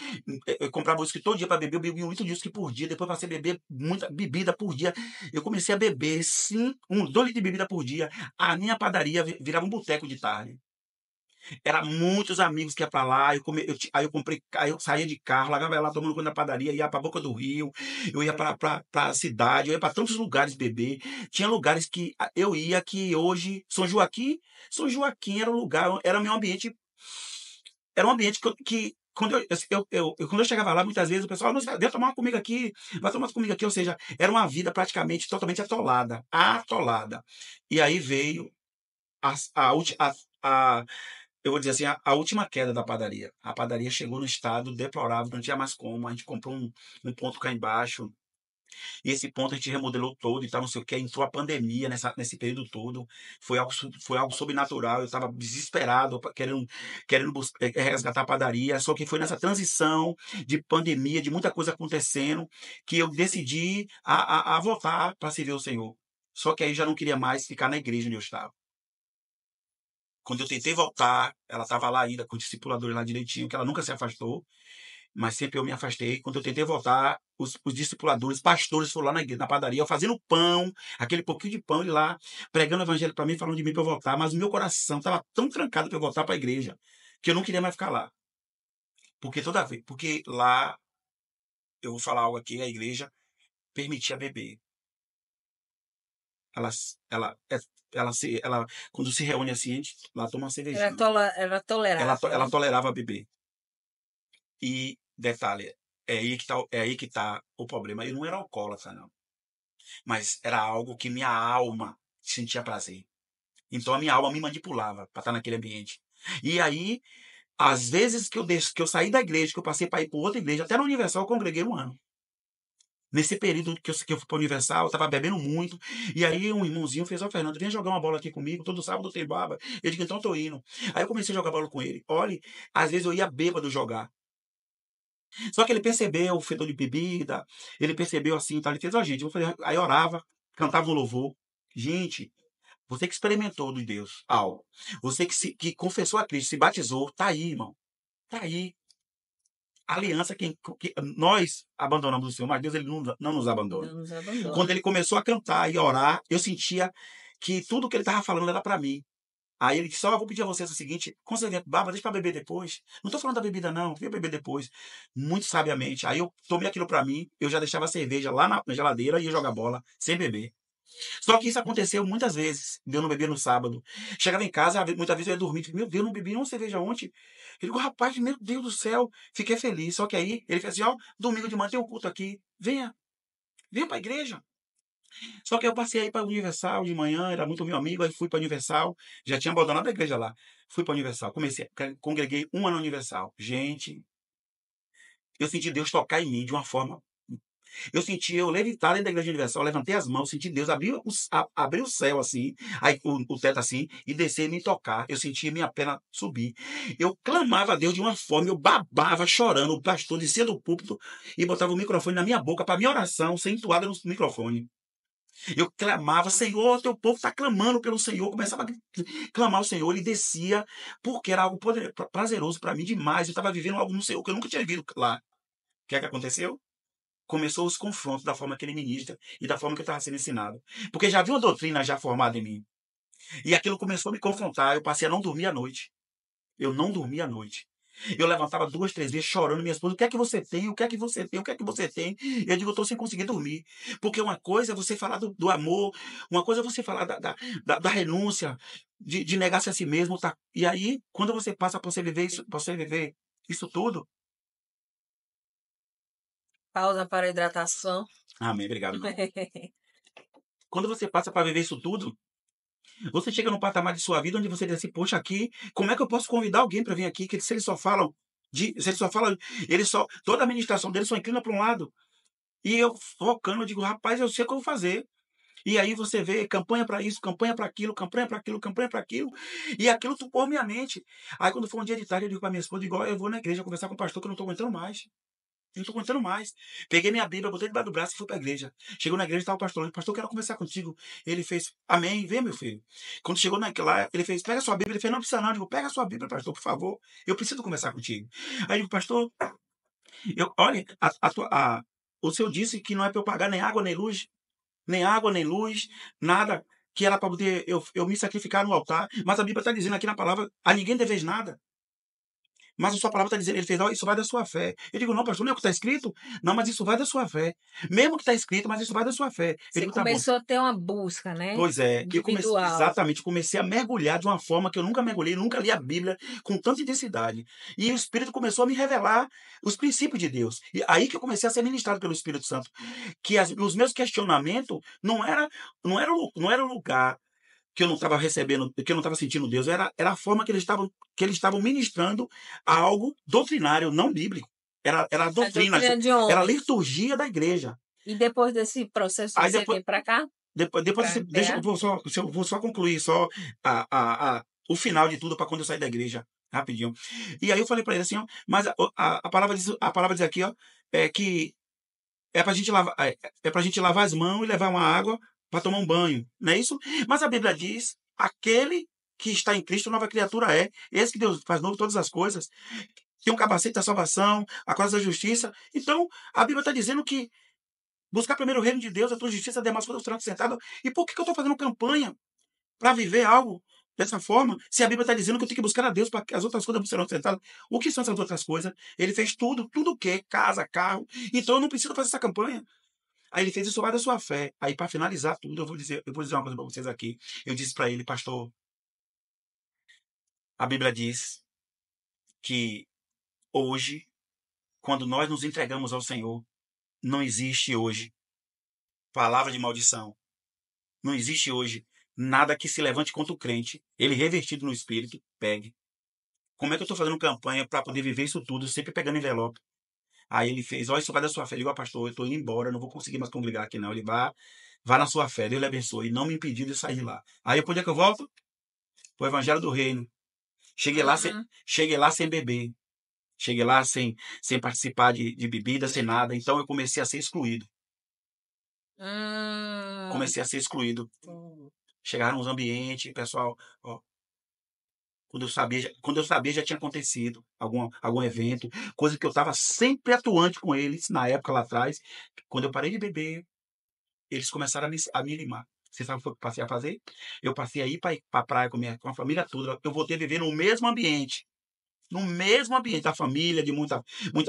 eu comprava uísque todo dia para beber, eu bebia 1 litro de uísque por dia, depois passei a beber muita bebida por dia. Eu comecei a beber, sim, 2 litros de bebida por dia. A minha padaria virava um boteco de tarde. Era muitos amigos que iam para lá, aí eu saía de carro, largava lá tomando conta da padaria, ia para a Boca do Rio, eu ia para a cidade, eu ia para tantos lugares beber. Tinha lugares que eu ia que hoje, São Joaquim era um lugar, era meu ambiente, era um ambiente que quando eu chegava lá, muitas vezes o pessoal, não, vai tomar uma comigo aqui, vai tomar comigo aqui, ou seja, era uma vida praticamente totalmente atolada. E aí veio a eu vou dizer assim, a última queda da padaria. A padaria chegou no estado deplorável, não tinha mais como. A gente comprou um ponto cá embaixo. E esse ponto a gente remodelou todo e tal, não sei o que. Entrou a pandemia nesse período todo. Foi algo sobrenatural. Eu estava desesperado, querendo resgatar a padaria. Só que foi nessa transição de pandemia, de muita coisa acontecendo, que eu decidi a voltar para servir o Senhor. Só que aí já não queria mais ficar na igreja onde eu estava. Quando eu tentei voltar, ela estava lá ainda com o discipulador lá direitinho, que ela nunca se afastou, mas sempre eu me afastei. Quando eu tentei voltar, os discipuladores, pastores foram lá na padaria, eu fazendo pão, aquele pouquinho de pão, e lá, pregando o evangelho para mim, falando de mim para eu voltar, mas o meu coração estava tão trancado para eu voltar para a igreja, que eu não queria mais ficar lá. Porque lá, eu vou falar algo aqui, a igreja permitia beber. Ela quando se reúne assim, ela toma uma cervejinha.
Era tolerável.
Ela tolerava beber. E, detalhe, é aí que tá o problema. Eu não era alcoólatra, não. Mas era algo que minha alma sentia prazer. Então a minha alma me manipulava para estar naquele ambiente. E aí, às vezes que eu saí da igreja, que eu passei para ir para outra igreja, até na Universal eu congreguei 1 ano. Nesse período que eu fui para a Universal, eu estava bebendo muito. E aí um irmãozinho fez, Fernando, vem jogar uma bola aqui comigo, todo sábado tem baba. Eu digo, então tô indo. Aí eu comecei a jogar bola com ele. Olha, às vezes eu ia bêbado jogar. Só que ele percebeu o fedor de bebida, ele percebeu assim, tá? Ele fez, gente, eu vou fazer. Aí orava, cantava um louvor. Gente, você que experimentou de Deus algo, você que confessou a Cristo, se batizou, tá aí, irmão. Tá aí. A aliança que nós abandonamos o Senhor, mas Deus ele não nos abandona.
Não nos abandona.
Quando ele começou a cantar e orar, eu sentia que tudo que ele estava falando era para mim. Aí ele disse, só vou pedir a vocês o seguinte, quando você vier baba, deixa para beber depois. Não estou falando da bebida não, vem beber depois. Muito sabiamente. Aí eu tomei aquilo para mim, eu já deixava a cerveja lá na geladeira e ia jogar bola, sem beber. Só que isso aconteceu muitas vezes, de eu não beber no sábado. Chegava em casa, muitas vezes eu ia dormir, meu Deus, não bebi nenhuma cerveja ontem. Ele falou, rapaz, meu Deus do céu, fiquei feliz. Só que aí ele fez assim, ó, domingo de manhã tem um culto aqui, venha para a igreja. Só que eu passei aí para a Universal de manhã, era muito meu amigo, aí fui para a Universal, já tinha abandonado a igreja lá. Fui para a Universal, congreguei 1 ano na Universal. Gente, eu senti Deus tocar em mim de uma forma. Eu levitar dentro da igreja universal, eu levantei as mãos, senti Deus abrir o céu assim, aí o teto assim, e descer e me tocar. Eu senti minha perna subir. Eu clamava a Deus de uma forma, eu babava, chorando. O pastor descia do púlpito e botava o microfone na minha boca para minha oração ser entoada no microfone. Eu clamava, Senhor, teu povo está clamando pelo Senhor. Começava a clamar o Senhor, ele descia, porque era algo prazeroso para mim demais. Eu estava vivendo algo no Senhor que eu nunca tinha vivido lá. O que é que aconteceu? Começou os confrontos da forma que ele ministra e da forma que eu estava sendo ensinado. Porque já havia uma doutrina já formada em mim. E aquilo começou a me confrontar. Eu passei a não dormir à noite. Eu não dormia à noite. Eu levantava 2, 3 vezes chorando, minha esposa, o que é que você tem? O que é que você tem? O que é que você tem? E eu digo, eu estou sem conseguir dormir. Porque uma coisa é você falar do amor, uma coisa é você falar da renúncia, de negar-se a si mesmo. Tá? E aí, quando você passa para você viver isso tudo.
Pausa para hidratação.
Amém, obrigado. Não. Quando você passa para viver isso tudo, você chega num patamar de sua vida onde você diz assim, poxa, aqui, como é que eu posso convidar alguém para vir aqui? Que se eles só falam, se eles só falam, toda a administração deles só inclina para um lado. E eu focando, eu digo, rapaz, eu sei o que eu vou fazer. E aí você vê campanha para isso, campanha para aquilo, campanha para aquilo, campanha para aquilo. E aquilo tocou minha mente. Aí quando foi um dia de tarde, eu digo para minha esposa, eu vou na igreja conversar com o pastor que eu não estou aguentando mais. Eu não estou aguentando mais. Peguei minha Bíblia, botei debaixo do braço e fui para a igreja. Chegou na igreja, estava o pastor. Eu disse, pastor, eu quero conversar contigo. Ele fez, amém, vem, meu filho. Quando chegou lá, ele fez, pega a sua Bíblia. Ele fez, não precisa não. Eu digo, pega a sua Bíblia, pastor, por favor. Eu preciso conversar contigo. Aí eu digo, pastor, olha, o senhor disse que não é para eu pagar nem água, nem luz, nada. Que era para poder eu me sacrificar no altar. Mas a Bíblia está dizendo aqui na palavra, a ninguém deveis nada. Mas a sua palavra está dizendo, ele fez, isso vai da sua fé. Eu digo, não, pastor, não é o que está escrito? Não, mas isso vai da sua fé. Mesmo que está escrito, mas isso vai da sua fé. Eu
Você
digo, tá bom.
começou a ter uma busca, né?
Pois é,
Individual.
comecei a mergulhar de uma forma que eu nunca mergulhei, nunca li a Bíblia com tanta intensidade. E o Espírito começou a me revelar os princípios de Deus. E aí que eu comecei a ser ministrado pelo Espírito Santo. Que os meus questionamentos não era o lugar que eu não estava recebendo, que eu não estava sentindo Deus, era a forma que eles estavam ministrando algo doutrinário, não bíblico. Era a doutrina, era a liturgia da igreja.
E depois desse processo,
Aí
você veio para cá?
Depois deixa, eu vou só concluir só o final de tudo para quando eu sair da igreja, rapidinho. E aí eu falei para ele assim, ó, mas a palavra diz aqui, ó, é que é para a gente lavar as mãos e levar uma água para tomar um banho, não é isso? Mas a Bíblia diz, aquele que está em Cristo, nova criatura é. Esse que Deus faz novo todas as coisas. Tem um capacete da salvação, a coisa da justiça. Então, a Bíblia está dizendo que buscar primeiro o reino de Deus, a tua justiça, demais coisas serão acrescentadas. E por que eu estou fazendo campanha para viver algo dessa forma? Se a Bíblia está dizendo que eu tenho que buscar a Deus para que as outras coisas serão acrescentadas. O que são essas outras coisas? Ele fez tudo o quê? Casa, carro. Então eu não preciso fazer essa campanha. Aí ele fez isso vai da sua fé. Aí para finalizar tudo, eu vou dizer uma coisa para vocês aqui. Eu disse para ele, pastor, a Bíblia diz que hoje, quando nós nos entregamos ao Senhor, não existe hoje palavra de maldição. Não existe hoje nada que se levante contra o crente, ele revertido no espírito, pegue. Como é que eu estou fazendo campanha para poder viver isso tudo, sempre pegando envelope? Aí ele fez, olha, isso vai da sua fé. Eu digo, pastor, eu estou indo embora, não vou conseguir mais congregar aqui não. Ele vai na sua fé, Deus lhe abençoe. E não me impediu de sair de lá. Aí por onde é que eu volto? O Evangelho do Reino. Cheguei lá sem beber. Cheguei lá sem participar de bebida, sem nada. Então eu comecei a ser excluído. Comecei a ser excluído. Chegaram nos ambientes, pessoal, ó, quando eu sabia já tinha acontecido algum evento, coisa que eu estava sempre atuante com eles na época lá atrás. Quando eu parei de beber, eles começaram a me limar. Você sabe o que eu passei a fazer? Eu passei a ir para a praia com a família toda. Eu voltei a viver no mesmo ambiente. No mesmo ambiente da família, de muita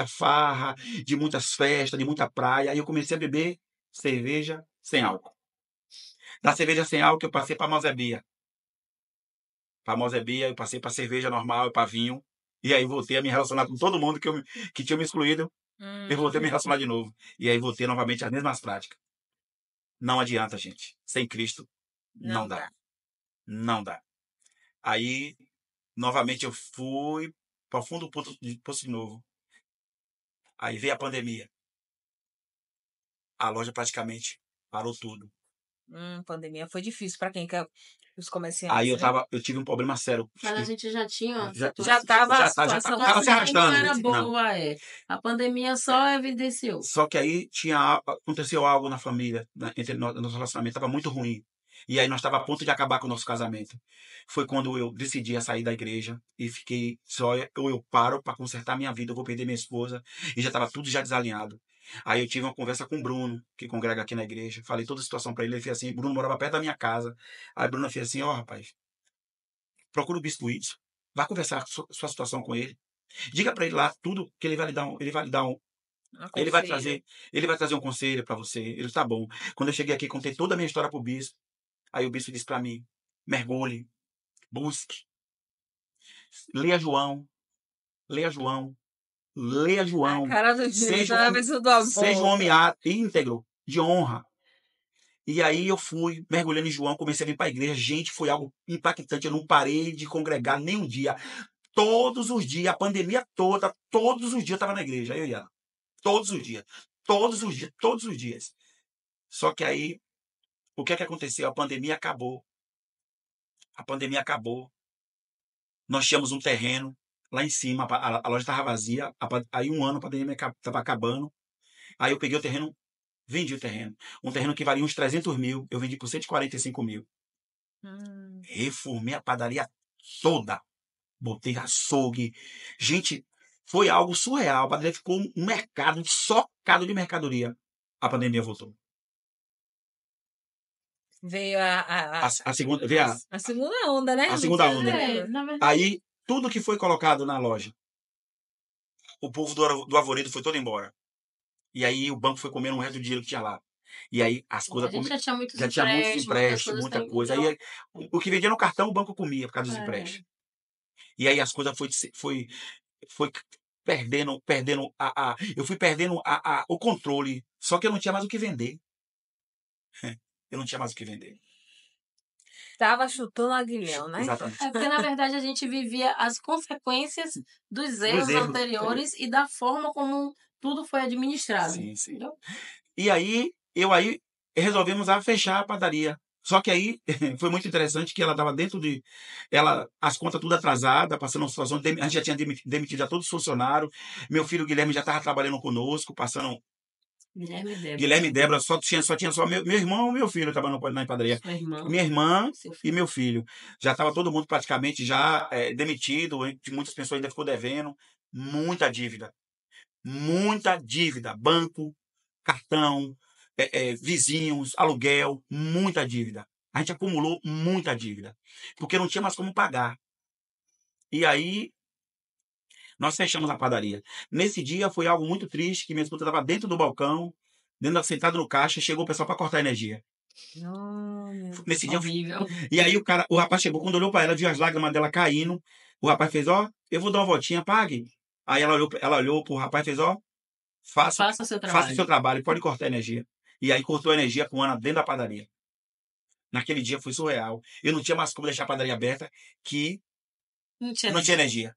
farra, de muitas festas, de muita praia. Aí eu comecei a beber cerveja sem álcool. Da cerveja sem álcool eu passei para Mozebia. Para Mozebia, eu passei para cerveja normal, para vinho. E aí voltei a me relacionar com todo mundo que tinha me excluído. Eu voltei a me relacionar de novo. E aí voltei novamente às mesmas práticas. Não adianta, gente. Sem Cristo, não dá. Não dá. Aí, novamente, eu fui para o fundo do poço de novo. Aí veio a pandemia. A loja praticamente parou tudo.
Pandemia foi difícil para quem quer os
Aí
comerciantes, né?
eu tive um problema sério.
Mas a gente já tinha
Já,
Já tava a
já
situação
tava se
não
arrastando.
era
Não.
boa, A pandemia só evidenciou.
Só que aí aconteceu algo na família, entre nosso relacionamento, estava muito ruim. E aí nós estava a ponto de acabar com o nosso casamento. Foi quando eu decidi a sair da igreja e fiquei só, eu paro para consertar minha vida, eu vou perder minha esposa, e já estava tudo já desalinhado. Aí eu tive uma conversa com o Bruno, que congrega aqui na igreja, falei toda a situação para ele, ele fez assim, Bruno morava perto da minha casa. Aí Bruno fez assim, ó rapaz, procura o Bispo Whitson, vá conversar sua situação com ele. Diga para ele lá tudo que ele vai lhe dar ele vai trazer, um conselho para você. Ele tá bom. Quando eu cheguei aqui, contei toda a minha história pro bispo. Aí o bispo disse para mim: mergulhe, busque, leia João, leia João, leia
A
João.
cara do Jesus,
Seja
seja
um homem íntegro, de honra. E aí eu fui mergulhando em João, comecei a vir para a igreja. Gente, foi algo impactante. Eu não parei de congregar nem um dia. Todos os dias, a pandemia toda, todos os dias eu estava na igreja. Eu ia. Todos os dias. Todos os dias. Todos os dias. Só que aí, o que é que aconteceu? A pandemia acabou. A pandemia acabou. Nós tínhamos um terreno lá em cima. A loja estava vazia. Aí um ano a pandemia estava acabando. Aí eu peguei o terreno, vendi o terreno. Um terreno que valia uns 300 mil. Eu vendi por 145 mil. Reformei a padaria toda. Botei açougue. Gente, foi algo surreal. A padaria ficou um mercado socado de mercadoria. A pandemia voltou.
Veio
A segunda, veio
a segunda onda, né?
a segunda onda.
Na verdade,
Aí, tudo que foi colocado na loja, o povo do Arvoredo foi todo embora. E aí o banco foi comendo o resto do dinheiro que tinha lá. E aí as coisas...
a gente já tinha muitos
já tinha muitos empréstimos, muita coisa.
Então,
Aí o que vendia no cartão, o banco comia por causa dos
É.
empréstimos. E aí as coisas foi perdendo eu fui perdendo o controle. Só que eu não tinha mais o que vender. Eu não tinha mais o que vender.
Tava chutando aguilhão, né?
Exatamente.
É porque, na verdade, a gente vivia as consequências dos erros
erros.
anteriores e da forma como tudo foi administrado.
Sim, sim.
Entendeu?
E aí, resolvemos fechar a padaria. Só que aí foi muito interessante que ela estava dentro de... as contas tudo atrasadas, passando uma situação... A gente já tinha demitido a todos os funcionários. Meu filho Guilherme já estava trabalhando conosco, passando... Guilherme e Débora, só tinha só meu irmão e meu filho trabalhando na padaria. Minha irmã e meu filho. Já estava todo mundo praticamente já demitido, muitas pessoas ainda ficou devendo. Muita dívida. Muita dívida. Banco, cartão, vizinhos, aluguel, muita dívida. A gente acumulou muita dívida, porque não tinha mais como pagar. E aí, nós fechamos a padaria. Nesse dia foi algo muito triste, que minha esposa estava dentro do balcão, sentada no caixa, chegou o pessoal para cortar a energia. Nesse dia, e aí o rapaz chegou, quando olhou para ela, viu as lágrimas dela caindo, o rapaz fez, ó, eu vou dar uma voltinha, pague. Aí ela olhou para o rapaz e fez, ó, faça o seu trabalho, pode cortar a energia. E aí cortou a energia com a Ana dentro da padaria. Naquele dia foi surreal. Eu não tinha mais como deixar a padaria aberta, que não tinha energia.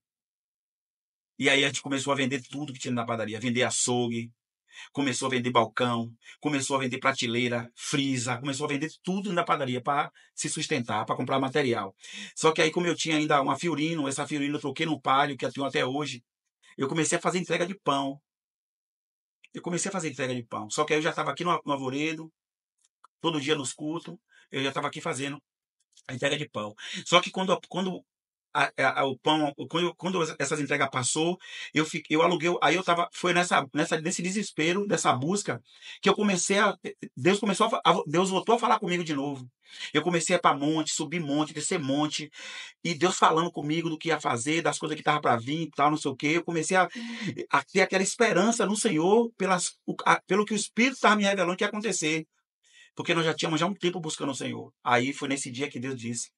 E aí a gente começou a vender tudo que tinha na padaria. Vender açougue, começou a vender balcão, começou a vender prateleira, frisa, começou a vender tudo na padaria para se sustentar, para comprar material. Só que aí, como eu tinha ainda uma Fiorino, essa Fiorino eu troquei no Palio, que eu tenho até hoje, eu comecei a fazer entrega de pão. Só que aí eu já estava aqui no Arvoredo, todo dia nos cultos, eu já estava aqui fazendo a entrega de pão. Só que quando o pão, quando essas entregas passou, eu aluguei, aí eu tava, foi nesse desespero, dessa busca, que eu comecei Deus voltou a falar comigo de novo. Eu comecei a ir para monte, subir monte, descer monte, e Deus falando comigo do que ia fazer, das coisas que tava para vir e tal, não sei o quê. Eu comecei a ter aquela esperança no Senhor, pelo que o Espírito estava me revelando que ia acontecer. Porque nós já tínhamos um tempo buscando o Senhor. Aí foi nesse dia que Deus disse,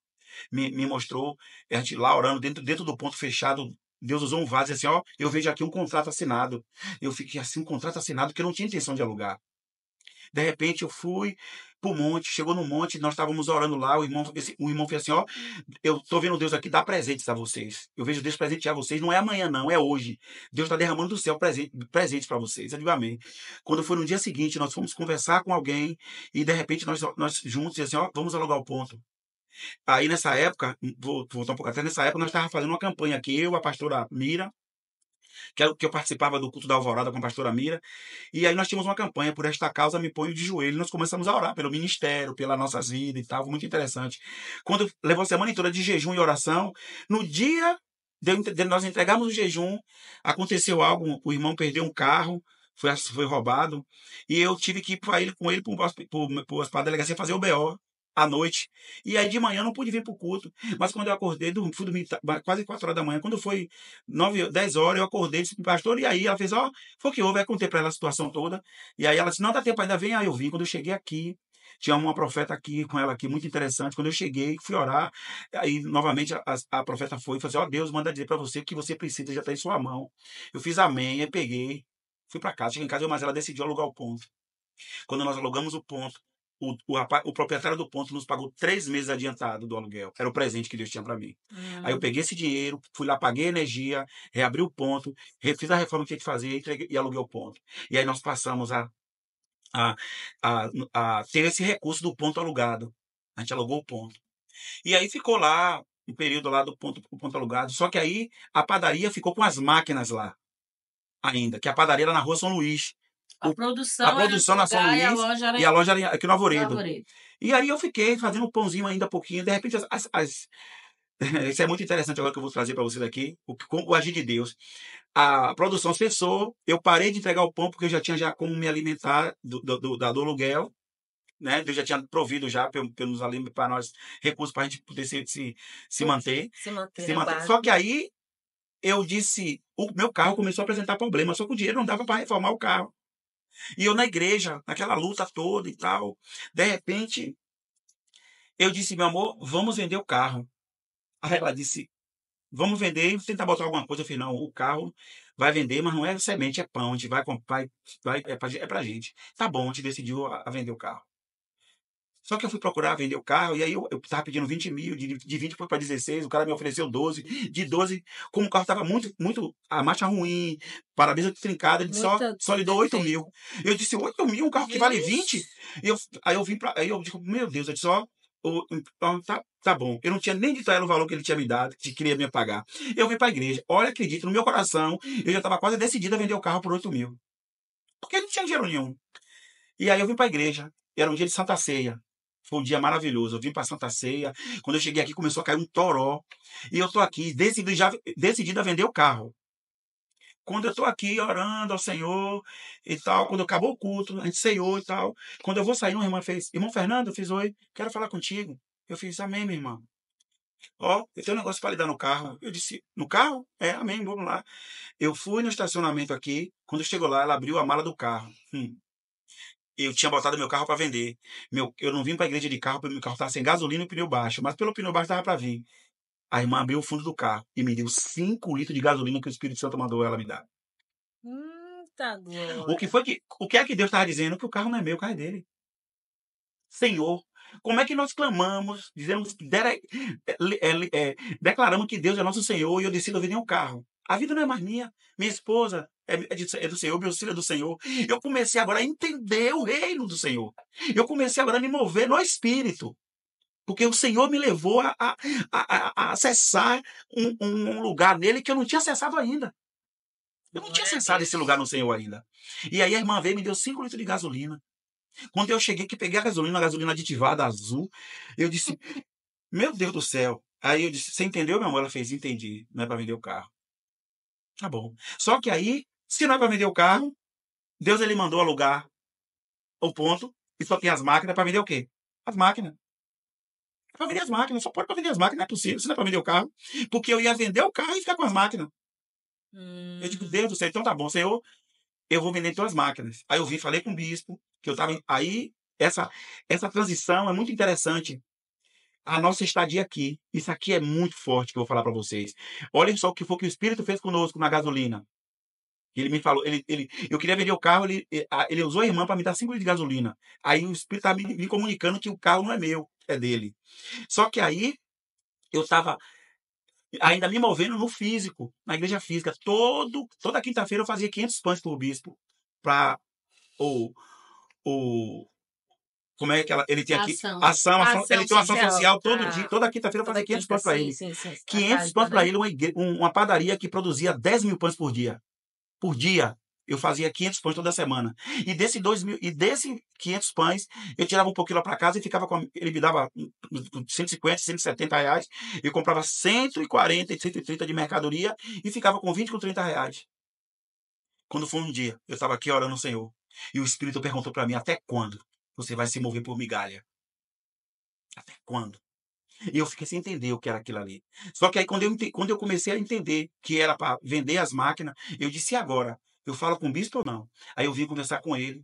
me mostrou, a gente lá orando, dentro do ponto fechado, Deus usou um vaso e assim, ó, eu vejo aqui um contrato assinado. Eu fiquei assim, um contrato assinado que eu não tinha intenção de alugar. De repente eu fui, pro monte, chegou no monte, nós estávamos orando lá, o irmão fez assim, ó, eu tô vendo Deus aqui dar presentes a vocês. Eu vejo Deus presentear vocês, não é amanhã não, é hoje. Deus está derramando do céu presentes para vocês. Eu digo amém. Quando foi no dia seguinte, nós fomos conversar com alguém e de repente nós juntos, assim, ó, vamos alugar o ponto. Aí nessa época, vou voltar um pouco até nessa época, nós estávamos fazendo uma campanha aqui, eu, a pastora Mira, que eu participava do culto da Alvorada com a pastora Mira, e aí nós tínhamos uma campanha, por esta causa me ponho de joelho, e nós começamos a orar pelo ministério, pelas nossas vidas e tal, muito interessante. Quando levou a semana toda de jejum e oração, no dia de nós entregarmos o jejum, aconteceu algo, o irmão perdeu um carro, foi roubado, e eu tive que ir com ele para a delegacia fazer o BO à noite. E aí de manhã eu não pude vir para o culto. Mas quando eu acordei, fui dormir quase 4 horas da manhã. Quando foi 9, 10 horas, eu acordei, disse, pastor, e aí? Ela fez, ó, foi o que houve, aí contei para ela a situação toda. E aí ela disse, não dá tempo ainda, vem. Aí eu vim, quando eu cheguei aqui, tinha uma profeta aqui com ela aqui, muito interessante. Quando eu cheguei, fui orar, aí novamente a profeta foi e falou assim, ó, Deus manda dizer para você que o que você precisa já está em sua mão. Eu fiz amém, aí peguei, fui para casa, cheguei em casa, mas ela decidiu alugar o ponto. Quando nós alugamos o ponto, o proprietário do ponto nos pagou 3 meses adiantado do aluguel. Era o presente que Deus tinha para mim. Aí eu peguei esse dinheiro, fui lá, paguei a energia, reabri o ponto, fiz a reforma que tinha que fazer e aluguei o ponto. E aí nós passamos a ter esse recurso do ponto alugado. A gente alugou o ponto. E aí ficou lá um período lá do ponto alugado. Só que aí a padaria ficou com as máquinas lá ainda, que a padaria era na Rua São Luís.
A produção
na São Luís e a loja era aqui no Arvoredo. E aí eu fiquei fazendo um pãozinho ainda pouquinho. De repente, isso é muito interessante agora que eu vou trazer para vocês aqui, o agir de Deus. A produção cessou, eu parei de entregar o pão porque eu já tinha como me alimentar do aluguel, né? Deus já tinha provido já pelos alimentos para nós recursos para a gente poder se manter.
Se manter.
Só que aí eu disse, o meu carro começou a apresentar problemas, só que o dinheiro não dava para reformar o carro. E eu na igreja, naquela luta toda e tal, de repente, eu disse, meu amor, vamos vender o carro. Aí ela disse, vamos vender e tentar botar alguma coisa. Eu falei, não, o carro vai vender, mas não é semente, é pão, a gente vai comprar, é pra gente. Tá bom, a gente decidiu a vender o carro. Só que eu fui procurar vender o carro, e aí eu estava pedindo 20 mil, de 20 foi para 16, o cara me ofereceu 12, de 12, como o carro estava muito, a marcha ruim, para-brisa trincada, ele só lhe deu 8 mil. Eu disse, 8 mil, um carro que vale 20? Aí eu digo, meu Deus, eu disse, ó, tá bom. Eu não tinha nem dito a ela o valor que ele tinha me dado, que queria me pagar. Eu vim para a igreja, olha, acredito, no meu coração, eu já estava quase decidido a vender o carro por 8 mil. Porque não tinha dinheiro nenhum. E aí eu vim para a igreja, era um dia de Santa Ceia. Foi um dia maravilhoso. Eu vim para Santa Ceia. Quando eu cheguei aqui, começou a cair um toró. E eu estou aqui, decidido a vender o carro. Quando eu estou aqui orando ao Senhor e tal, quando acabou o culto, a gente ceiou e tal. Quando eu vou sair, uma irmã fez, irmão Fernando, eu fiz, oi, quero falar contigo. Eu fiz, amém, minha irmã. Ó, eu tenho um negócio para lhe dar no carro. Eu disse, no carro? É, amém, vamos lá. Eu fui no estacionamento aqui. Quando chegou lá, ela abriu a mala do carro. Eu tinha botado meu carro para vender. Eu não vim para a igreja de carro, porque meu carro estava sem gasolina e pneu baixo. Mas pelo pneu baixo dava para vir. A irmã abriu o fundo do carro e me deu 5 litros de gasolina que o Espírito Santo mandou ela me dar.
Tá bom.
O que é que Deus estava dizendo? Que o carro não é meu, o carro é dele. Senhor, como é que nós clamamos, dizemos, declaramos que Deus é nosso Senhor e eu decido vender um carro. A vida não é mais minha. Minha esposa é do Senhor, meu filho é do Senhor. Eu comecei agora a entender o reino do Senhor. Eu comecei agora a me mover no Espírito. Porque o Senhor me levou a acessar um lugar nele que eu não tinha acessado ainda. Eu não tinha acessado esse lugar no Senhor ainda. E aí a irmã veio e me deu 5 litros de gasolina. Quando eu cheguei, que peguei a gasolina aditivada azul, eu disse, meu Deus do céu. Aí eu disse, você entendeu, meu amor? Ela fez, entendi. Não é para vender o carro. Tá bom. Só que aí, se não é para vender o carro, Deus ele mandou alugar o ponto e só tem as máquinas para vender o quê? As máquinas. É para vender as máquinas. Só pode para vender as máquinas, não é possível. Se não é para vender o carro. Porque eu ia vender o carro e ficar com as máquinas. Eu digo, Deus do céu, então tá bom, Senhor, eu vou vender tuas máquinas. Aí eu vim, falei com o bispo, que eu estava. Aí, essa transição é muito interessante. A nossa estadia aqui. Isso aqui é muito forte que eu vou falar para vocês. Olhem só o que foi que o Espírito fez conosco na gasolina. Ele me falou, eu queria vender o carro, ele usou a irmã para me dar 5 litros de gasolina. Aí o Espírito estava me comunicando que o carro não é meu, é dele. Só que aí eu estava ainda me movendo no físico, na igreja física. Toda quinta-feira eu fazia 500 pães por bispo para o, o como é que ele tinha aqui?
Ação.
Ele tinha uma ação
social.
social todo dia, toda quinta-feira eu
Toda
fazia 500
quinta,
pães para
sim,
ele.
sim, sim.
500 pães para ele, uma padaria que produzia 10 mil pães por dia. Por dia. Eu fazia 500 pães toda semana. E desse 500 pães, eu tirava um pouquinho lá para casa e ficava com. Ele me dava 150, 170 reais. Eu comprava 140 e 130 de mercadoria e ficava com 20, com 30 reais. Quando foi um dia, eu estava aqui orando ao Senhor. E o Espírito perguntou para mim: até quando você vai se mover por migalha? Até quando? E eu fiquei sem entender o que era aquilo ali. Só que aí, quando eu comecei a entender que era para vender as máquinas, eu disse: e agora? Eu falo com o bispo ou não? Aí eu vim conversar com ele.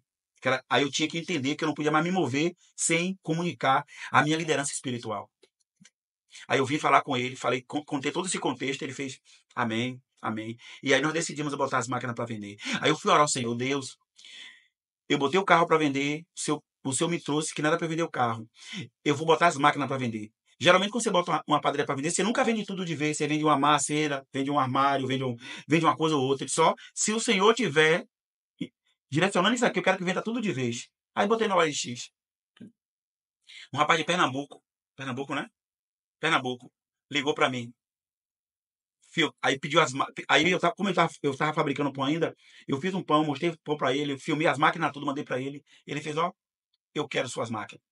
Aí eu tinha que entender que eu não podia mais me mover sem comunicar a minha liderança espiritual. Aí eu vim falar com ele, contei todo esse contexto, ele fez amém, amém. E aí nós decidimos botar as máquinas para vender. Aí eu fui orar ao Senhor: Deus, eu botei o carro para vender, o Senhor me trouxe que não era para vender o carro. Eu vou botar as máquinas para vender. Geralmente, quando você bota uma padaria para vender, você nunca vende tudo de vez. Você vende uma maceira, vende um armário, vende uma coisa ou outra. Só se o Senhor tiver direcionando isso aqui, eu quero que venda tudo de vez. Aí botei na OLX. Um rapaz de Pernambuco, né? Pernambuco, ligou para mim. Aí pediu aí como eu tava fabricando pão ainda, eu fiz um pão, mostrei o pão para ele, filmei as máquinas tudo, mandei para ele. Ele fez: ó, eu quero suas máquinas.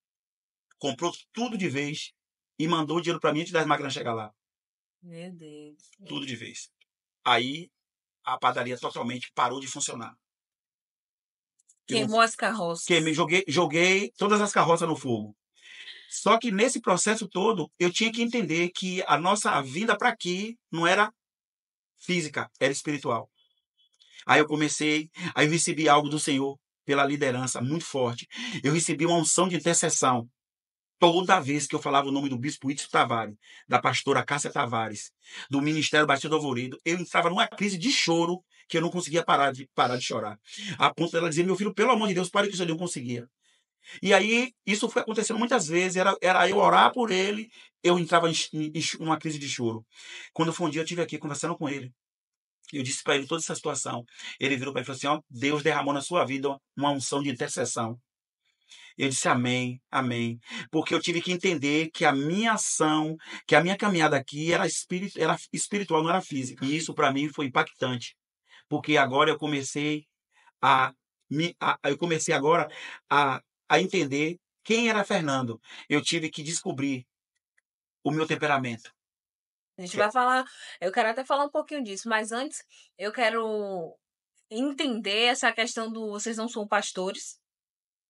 Comprou tudo de vez e mandou o dinheiro para mim antes das máquinas chegar lá.
Meu Deus.
Tudo de vez. Aí a padaria totalmente parou de funcionar.
Queimou as carroças.
Joguei todas as carroças no fogo. Só que nesse processo todo, eu tinha que entender que a nossa vinda para aqui não era física, era espiritual. Aí eu recebi algo do Senhor pela liderança muito forte. Eu recebi uma unção de intercessão. Toda vez que eu falava o nome do bispo Itzo Tavares, da pastora Cássia Tavares, do Ministério Batista do Alvoredo, eu entrava numa crise de choro que eu não conseguia parar de chorar. A ponto dela dizer: meu filho, pelo amor de Deus, pare que isso eu não conseguia. E aí, isso foi acontecendo muitas vezes, era eu orar por ele, eu entrava numa crise de choro. Quando foi um dia, eu estive aqui conversando com ele. Eu disse para ele toda essa situação. Ele virou para mim e falou assim: ó, Deus derramou na sua vida uma unção de intercessão. Eu disse amém, amém. Porque eu tive que entender que a minha ação, que a minha caminhada aqui era espiritual, não era física. E isso para mim foi impactante. Porque agora eu comecei eu comecei agora a entender quem era Fernando. Eu tive que descobrir o meu temperamento.
A gente vai falar, eu quero até falar um pouquinho disso, mas antes eu quero entender essa questão do vocês não são pastores,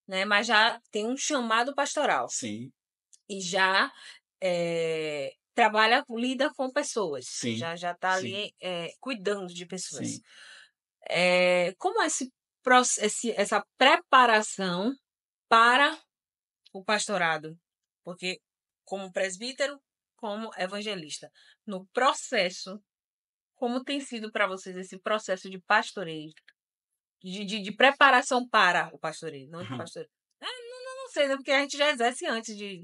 né? Mas já tem um chamado pastoral.
Sim.
E já lida com pessoas.
Sim.
Já está ali cuidando de pessoas.
Sim.
Como é essa preparação para o pastorado? Porque como presbítero, como evangelista, no processo, como tem sido para vocês esse processo de pastoreio? De preparação para o pastoreio, não de pastoreio. Não sei, né? Porque a gente já exerce antes de...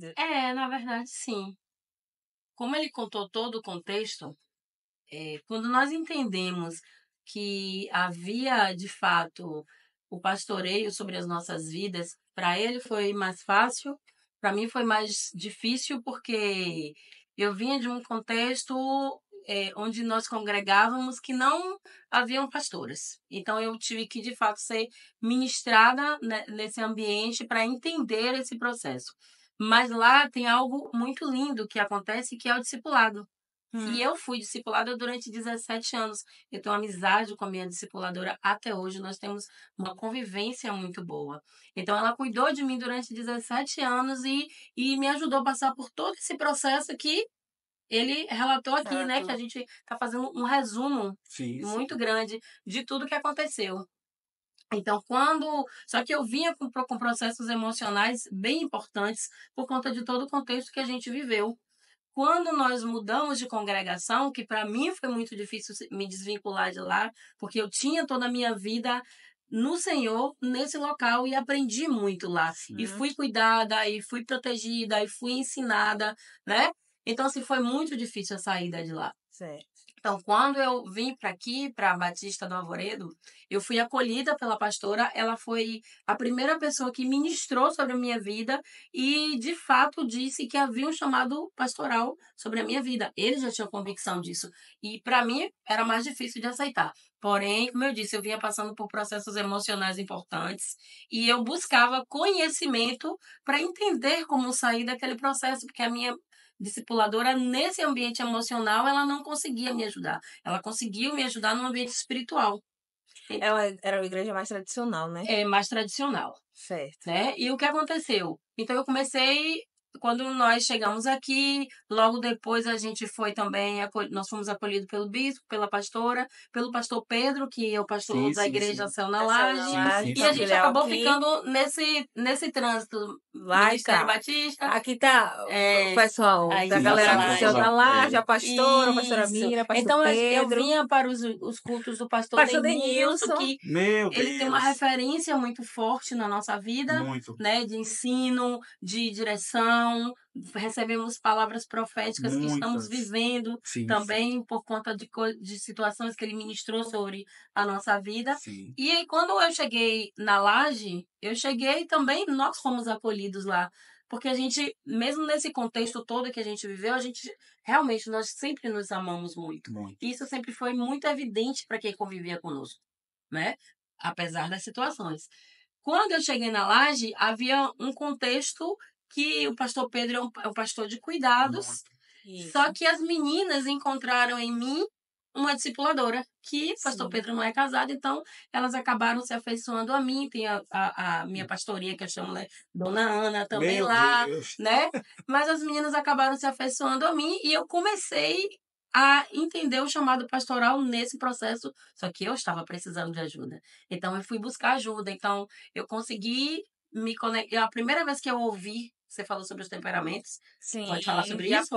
Na verdade, sim. Como ele contou todo o contexto, quando nós entendemos que havia, de fato, o pastoreio sobre as nossas vidas, para ele foi mais fácil, para mim foi mais difícil, porque eu vinha de um contexto onde nós congregávamos que não haviam pastoras. Então, eu tive que, de fato, ser ministrada nesse ambiente para entender esse processo. Mas lá tem algo muito lindo que acontece, que é o discipulado. E eu fui discipulada durante 17 anos. Eu tenho amizade com a minha discipuladora até hoje. Nós temos uma convivência muito boa. Então, ela cuidou de mim durante 17 anos e me ajudou a passar por todo esse processo que ele relatou aqui, né? Que a gente está fazendo um resumo muito grande de tudo que aconteceu. Então, só que eu vinha com processos emocionais bem importantes por conta de todo o contexto que a gente viveu. quando nós mudamos de congregação, que para mim foi muito difícil me desvincular de lá, porque eu tinha toda a minha vida no Senhor, nesse local, e aprendi muito lá. E fui cuidada, e fui protegida, e fui ensinada, né? Então, assim, foi muito difícil a saída de lá.
Certo.
Então, quando eu vim para aqui, para a Batista do Alvoredo, eu fui acolhida pela pastora. Ela foi a primeira pessoa que ministrou sobre a minha vida e, de fato, disse que havia um chamado pastoral sobre a minha vida. Ele já tinha convicção disso. E, para mim, era mais difícil de aceitar. Porém, como eu disse, eu vinha passando por processos emocionais importantes e eu buscava conhecimento para entender como sair daquele processo, porque a minha discipuladora, nesse ambiente emocional, ela não conseguia me ajudar. Ela conseguiu me ajudar no ambiente espiritual.
Ela era uma igreja mais tradicional, né?
É mais tradicional,
Certo.
né? E o que aconteceu? Então, eu comecei... Quando nós chegamos aqui, logo depois a gente foi também, nós fomos acolhidos pelo bispo, pela pastora, pelo pastor Pedro, que é o pastor da igreja Céu na Laje. E a gente acabou ficando nesse trânsito
lá
Ministério Batista.
Aqui tá o pessoal da galera do Céu da Laje, a pastora, a pastora Mira, a pastor
então,
Pedro.
eu vinha para os cultos do pastor Denilson, que ele tem uma referência muito forte na nossa vida, né, de ensino, de direção. Recebemos palavras proféticas que estamos vivendo também por conta de situações que ele ministrou sobre a nossa vida. E aí, quando eu cheguei na Laje, também, nós fomos acolhidos lá. Porque a gente, mesmo nesse contexto todo que a gente viveu, realmente, nós sempre nos amamos muito. Isso sempre foi muito evidente para quem convivia conosco, né? Apesar das situações. Quando eu cheguei na Laje, havia um contexto que o pastor Pedro é um pastor de cuidados, só que as meninas encontraram em mim uma discipuladora, que o pastor Pedro não é casado, então elas acabaram se afeiçoando a mim. Tem a minha pastorinha, que eu chamo, né, Dona Ana, também lá, né? Mas as meninas acabaram se afeiçoando a mim e eu comecei a entender o chamado pastoral nesse processo, só que eu estava precisando de ajuda. Então, eu fui buscar ajuda. Então, eu consegui me conectar. A primeira vez que eu ouvi, você falou sobre os temperamentos.
Sim,
pode falar sobre isso?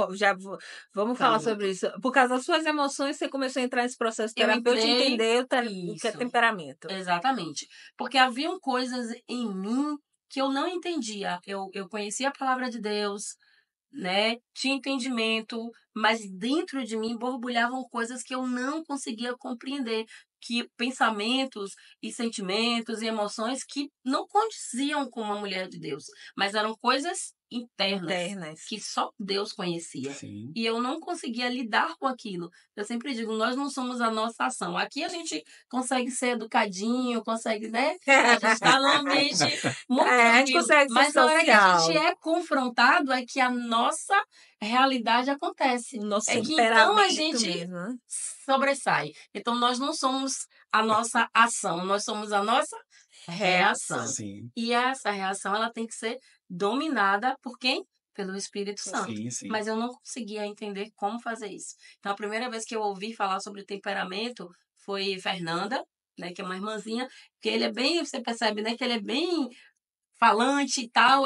Vamos falar sobre isso. Por causa das suas emoções, você começou a entrar nesse processo terapêutico e entender o que é temperamento.
Exatamente. Porque haviam coisas em mim que eu não entendia. Eu conhecia a palavra de Deus, né? Tinha entendimento, mas dentro de mim borbulhavam coisas que eu não conseguia compreender, que pensamentos e sentimentos e emoções que não condiziam com uma mulher de Deus, mas eram coisas internas. Que só Deus conhecia. E eu não conseguia lidar com aquilo. Eu sempre digo, nós não somos a nossa ação. Aqui a gente consegue ser educadinho, consegue, né? A gente está num ambiente muito
a gente consegue ser
mas na hora que a gente
social.
é confrontado, é que a nossa realidade acontece.
Nosso
É que então a
temperamento
gente
mesmo, né?
sobressai. Então nós não somos a nossa ação, nós somos a nossa reação. E essa reação ela tem que ser dominada por quem? Pelo Espírito Santo. Mas eu não conseguia entender como fazer isso. Então a primeira vez que eu ouvi falar sobre temperamento foi Fernanda, né, que é uma irmãzinha, que ele é bem, você percebe, né, que ele é bem falante e tal.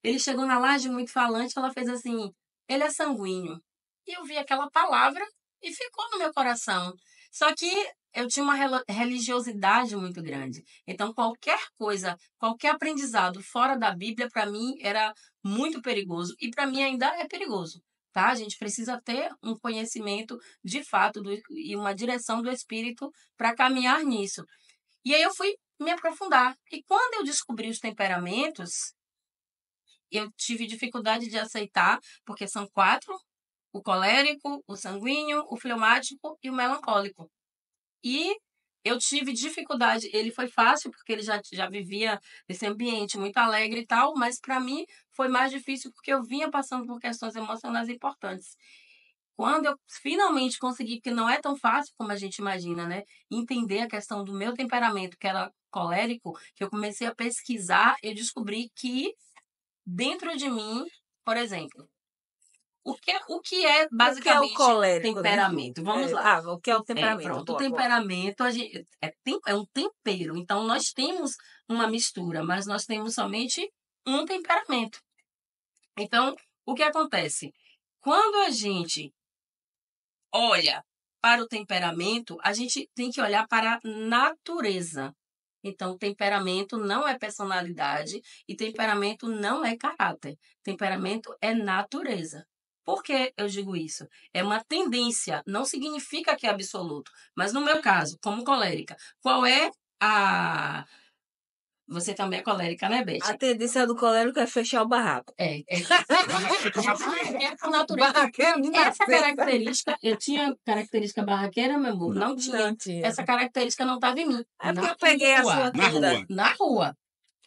Ele chegou na laje muito falante, ela fez assim, ele é sanguíneo. E eu vi aquela palavra e ficou no meu coração. Só que eu tinha uma religiosidade muito grande. Então, qualquer coisa, qualquer aprendizado fora da Bíblia, para mim, era muito perigoso. E para mim ainda é perigoso. Tá? A gente precisa ter um conhecimento de fato e uma direção do Espírito para caminhar nisso. E aí eu fui me aprofundar. E quando eu descobri os temperamentos, eu tive dificuldade de aceitar, porque são 4, o colérico, o sanguíneo, o fleumático e o melancólico. E eu tive dificuldade, ele foi fácil, porque ele já vivia nesse ambiente muito alegre e tal, mas para mim foi mais difícil, porque eu vinha passando por questões emocionais importantes. Quando eu finalmente consegui, porque não é tão fácil como a gente imagina, né? Entender a questão do meu temperamento, que era colérico, que eu comecei a pesquisar, eu descobri que dentro de mim, por exemplo, o que é basicamente
o colérico,
temperamento?
Né?
Vamos lá.
O que é o temperamento?
Pronto, o temperamento é um tempero. Então, nós temos uma mistura, mas nós temos somente um temperamento. Então, o que acontece? quando a gente olha para o temperamento, a gente tem que olhar para a natureza. Então, temperamento não é personalidade e temperamento não é caráter. Temperamento é natureza. Por que eu digo isso? É uma tendência, não significa que é absoluto. Mas no meu caso, como colérica, qual é a... Você também é colérica, né, Beth?
A tendência do colérico é fechar o barraco.
É a natureza.
Barraqueiro de
Essa
nascença.
característica, eu tinha característica barraqueira, meu amor? Não tinha.
Não tinha.
Essa característica não estava em mim.
É porque
Na
eu peguei a
rua.
sua
Na
toda.
rua.
Na rua.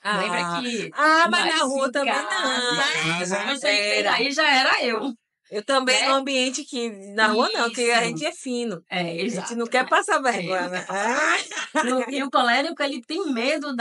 Ah,
Lembra que...
mas na rua
em
também
casa,
não.
Em casa.
Eu sei, aí já era eu.
Eu também
Né?
no ambiente que... Na rua não, que a
Isso.
gente é fino.
É,
A
exato.
gente não quer passar vergonha, né?
E o colérico, ele tem medo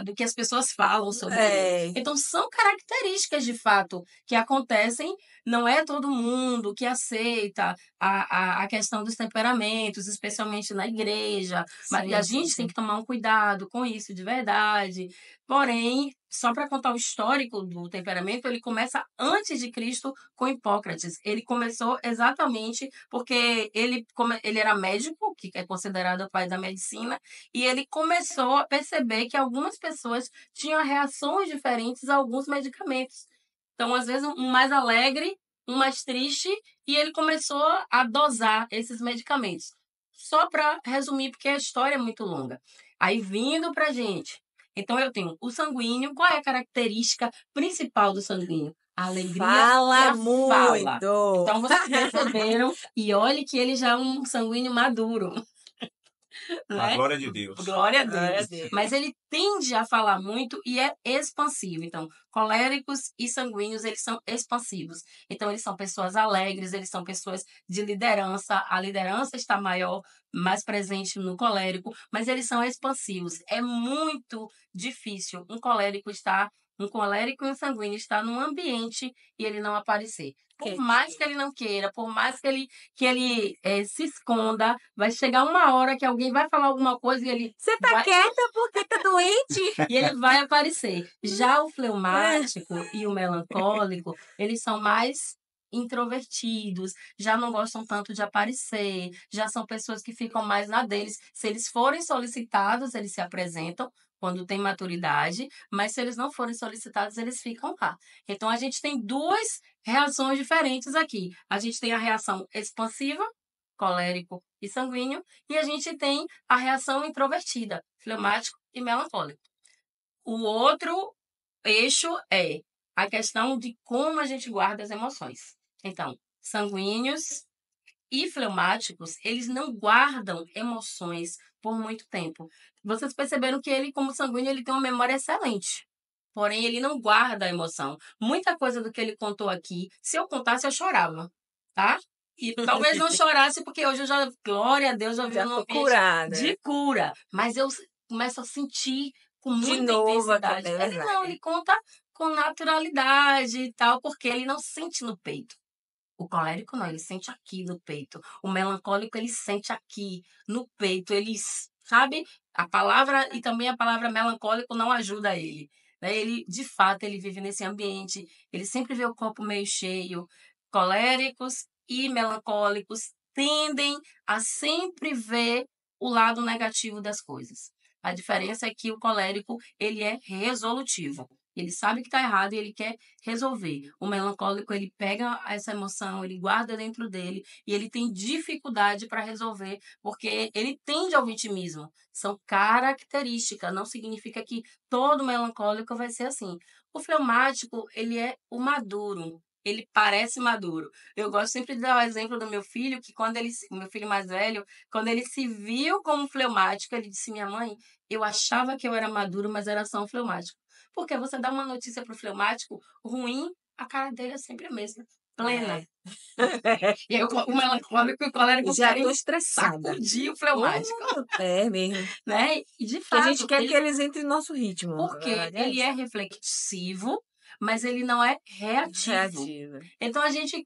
do que as pessoas falam sobre ele.
É.
Então, são características, de fato, que acontecem. Não é todo mundo que aceita a questão dos temperamentos, especialmente na igreja. Mas a gente tem que tomar um cuidado com isso, de verdade. Porém, só para contar o histórico do temperamento, ele começa antes de Cristo com Hipócrates. Ele começou exatamente porque ele era médico, que é considerado o pai da medicina, e ele começou a perceber que algumas pessoas tinham reações diferentes a alguns medicamentos. Então, às vezes, um mais alegre, um mais triste, e ele começou a dosar esses medicamentos. Só para resumir, porque a história é muito longa. Aí, vindo para a gente. Então, eu tenho o sanguíneo. Qual é a característica principal do sanguíneo? A alegria e
Fala
a
muito.
fala. Então, vocês perceberam, e olhe que ele já é um sanguíneo maduro.
A
Né?
glória de Deus.
Glória a
Glória a
Deus.
Deus.
Mas ele tende a falar muito e é expansivo. Então, coléricos e sanguíneos, eles são expansivos. Então, eles são pessoas alegres, eles são pessoas de liderança. A liderança está maior, mais presente no colérico, mas eles são expansivos. É muito difícil um colérico e um sanguíneo estar num ambiente e ele não aparecer. Por mais que ele não queira, por mais que ele se esconda, vai chegar uma hora que alguém vai falar alguma coisa e ele
Você tá
vai,
quieta porque tá doente?
e ele vai aparecer. Já o fleumático e o melancólico, eles são mais introvertidos, já não gostam tanto de aparecer, já são pessoas que ficam mais na deles. Se eles forem solicitados, eles se apresentam quando tem maturidade, mas se eles não forem solicitados, eles ficam lá. Então, a gente tem duas reações diferentes aqui. A gente tem a reação expansiva, colérico e sanguíneo, e a gente tem a reação introvertida, fleumático e melancólico. O outro eixo é a questão de como a gente guarda as emoções. Então, sanguíneos e fleumáticos, eles não guardam emoções por muito tempo. Vocês perceberam que ele, como sanguíneo, ele tem uma memória excelente. Porém, ele não guarda a emoção. Muita coisa do que ele contou aqui, se eu contasse, eu chorava, tá? E talvez não chorasse, porque hoje eu já, glória a Deus, já vivo num ambiente
curada.
de cura. Mas eu começo a sentir com muita
novo,
intensidade.
é
Ele
verdade.
não, ele conta com naturalidade e tal, porque ele não sente no peito. O colérico não, ele sente aqui no peito. O melancólico, ele sente aqui no peito. Ele, sabe, a palavra, e também a palavra melancólico não ajuda ele. Né? Ele, de fato, ele vive nesse ambiente, ele sempre vê o copo meio cheio. Coléricos e melancólicos tendem a sempre ver o lado negativo das coisas. A diferença é que o colérico, ele é resolutivo. Ele sabe que está errado e ele quer resolver. O melancólico, ele pega essa emoção, ele guarda dentro dele e ele tem dificuldade para resolver, porque ele tende ao vitimismo. São características, não significa que todo melancólico vai ser assim. O fleumático, ele é o maduro. Ele parece maduro. Eu gosto sempre de dar o exemplo do meu filho, que o meu filho mais velho, quando ele se viu como fleumático, ele disse: minha mãe, eu achava que eu era maduro, mas era só um fleumático. Porque você dá uma notícia pro fleumático ruim, a cara dele é sempre a mesma. Plena. E aí o melancólico e o colérico
Já
querem
tô estressada.
sacudir o fleumático.
É mesmo.
Né? E de
Porque a
fato,
gente quer que eles entrem no nosso ritmo.
porque
a verdade
ele é reflexivo, mas ele não é reativo.
reativa.
Então,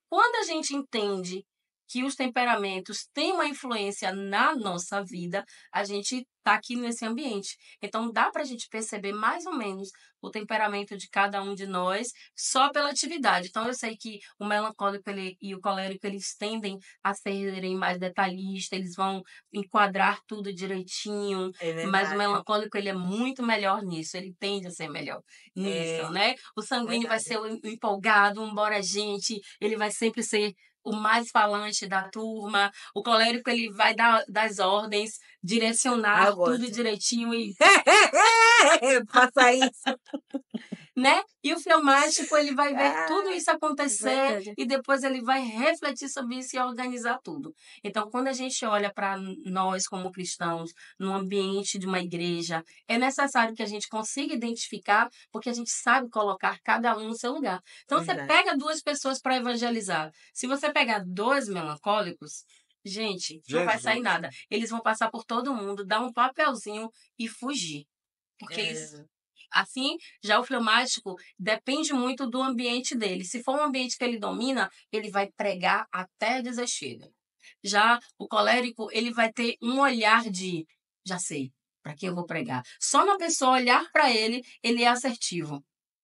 quando a gente entende que os temperamentos têm uma influência na nossa vida, a gente está aqui nesse ambiente. Então, dá para a gente perceber mais ou menos o temperamento de cada um de nós só pela atividade. Então, eu sei que o melancólico e o colérico, eles tendem a serem mais detalhistas, eles vão enquadrar tudo direitinho,
É
mas o
verdade.
melancólico, ele é muito melhor nisso, ele tende a ser melhor nisso, né? O sanguíneo vai ser o empolgado, embora gente, ele vai sempre ser o mais falante da turma. O colérico, ele vai dar das ordens, direcionar
eu
tudo
gosto.
direitinho e,
Faça isso.
né? E o fleumático, ele vai ver tudo
Ah,
isso acontecer
verdade.
e depois ele vai refletir sobre isso e organizar tudo. Então, quando a gente olha para nós como cristãos, no ambiente de uma igreja, é necessário que a gente consiga identificar, porque a gente sabe colocar cada um no seu lugar. Então, você
Verdade.
pega 2 pessoas para evangelizar. Se você pegar 2 melancólicos, gente, não vai sair
Jesus.
nada. Eles vão passar por todo mundo, dar um papelzinho e fugir. Porque eles assim, já o fleumático depende muito do ambiente dele. Se for um ambiente que ele domina, ele vai pregar até dizer chega. Já o colérico, ele vai ter um olhar de, já sei, para quem eu vou pregar. Só na pessoa olhar para ele, ele é assertivo.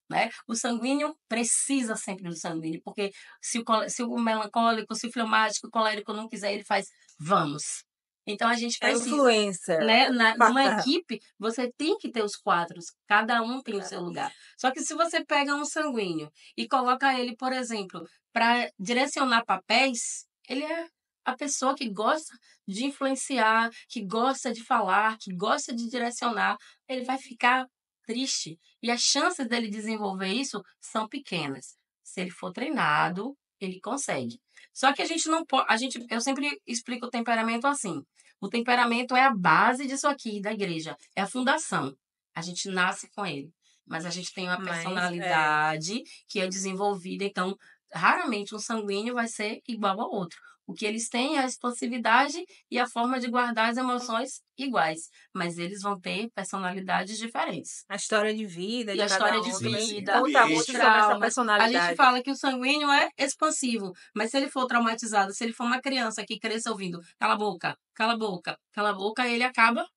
Né? O sanguíneo precisa sempre do sanguíneo, porque se o melancólico, se o fleumático, o colérico não quiser, ele faz vamos. Então a gente
É
precisa,
influencer.
né? Numa equipe, você tem que ter os 4, cada um tem o seu lugar. Só que se você pega um sanguíneo e coloca ele, por exemplo, para direcionar papéis, ele é a pessoa que gosta de influenciar, que gosta de falar, que gosta de direcionar, ele vai ficar triste. E as chances dele desenvolver isso são pequenas. Se ele for treinado, ele consegue. Só que a gente não pode. Eu sempre explico o temperamento assim. O temperamento é a base disso aqui, da igreja. É a fundação. A gente nasce com ele. Mas a gente tem uma personalidade que é desenvolvida. Então, raramente um sanguíneo vai ser igual ao outro. O que eles têm é a expansividade e a forma de guardar as emoções iguais. Mas eles vão ter personalidades diferentes.
A história de vida
E
de
a história
cada
de
um também
vida,
conta
ambiente.
muito
os
sobre essa
traumas. A gente
personalidade.
fala que o sanguíneo é expansivo, mas se ele for traumatizado, se ele for uma criança que cresça ouvindo cala a boca, cala a boca, cala a boca, ele acaba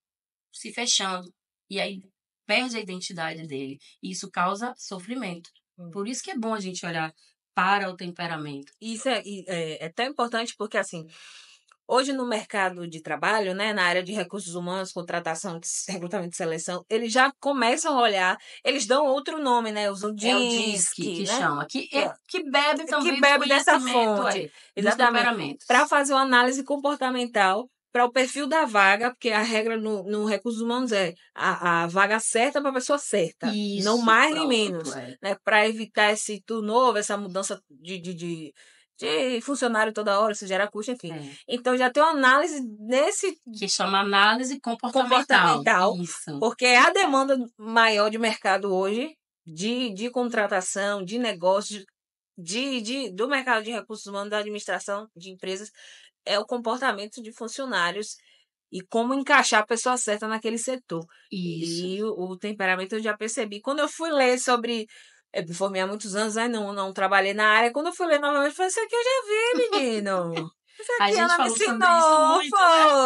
se fechando. E aí perde a identidade dele. E isso causa sofrimento. Por isso que é bom a gente olhar para o temperamento.
Isso é tão importante porque, assim, hoje no mercado de trabalho, né, na área de recursos humanos, contratação, recrutamento e seleção, eles já começam a olhar, eles dão outro nome, né, usam
É o
DISC,
que
né,
chama, que bebe também
que
do
bebe dessa
conhecimento
fonte,
dos
exatamente,
temperamentos.
para fazer uma análise comportamental para o perfil da vaga, porque a regra no recursos humanos é a vaga certa para a pessoa certa, não
Isso,
mais nem
pronto,
menos, né, para evitar esse turnover, essa mudança de funcionário toda hora, isso gera custo, enfim.
É.
Então já tem uma análise nesse
Que chama análise
comportamental,
Isso.
porque é a demanda maior de mercado hoje, de contratação, de negócios, do mercado de recursos humanos, da administração de empresas, é o comportamento de funcionários e como encaixar a pessoa certa naquele setor.
Isso.
E o temperamento eu já percebi. Quando eu fui ler sobre. Eu me formei há muitos anos, aí não trabalhei na área. Quando eu fui ler novamente, eu falei, isso aqui eu já vi, menino. Isso
A
aqui
gente
ela me
falou sobre isso
ensinou,
muito,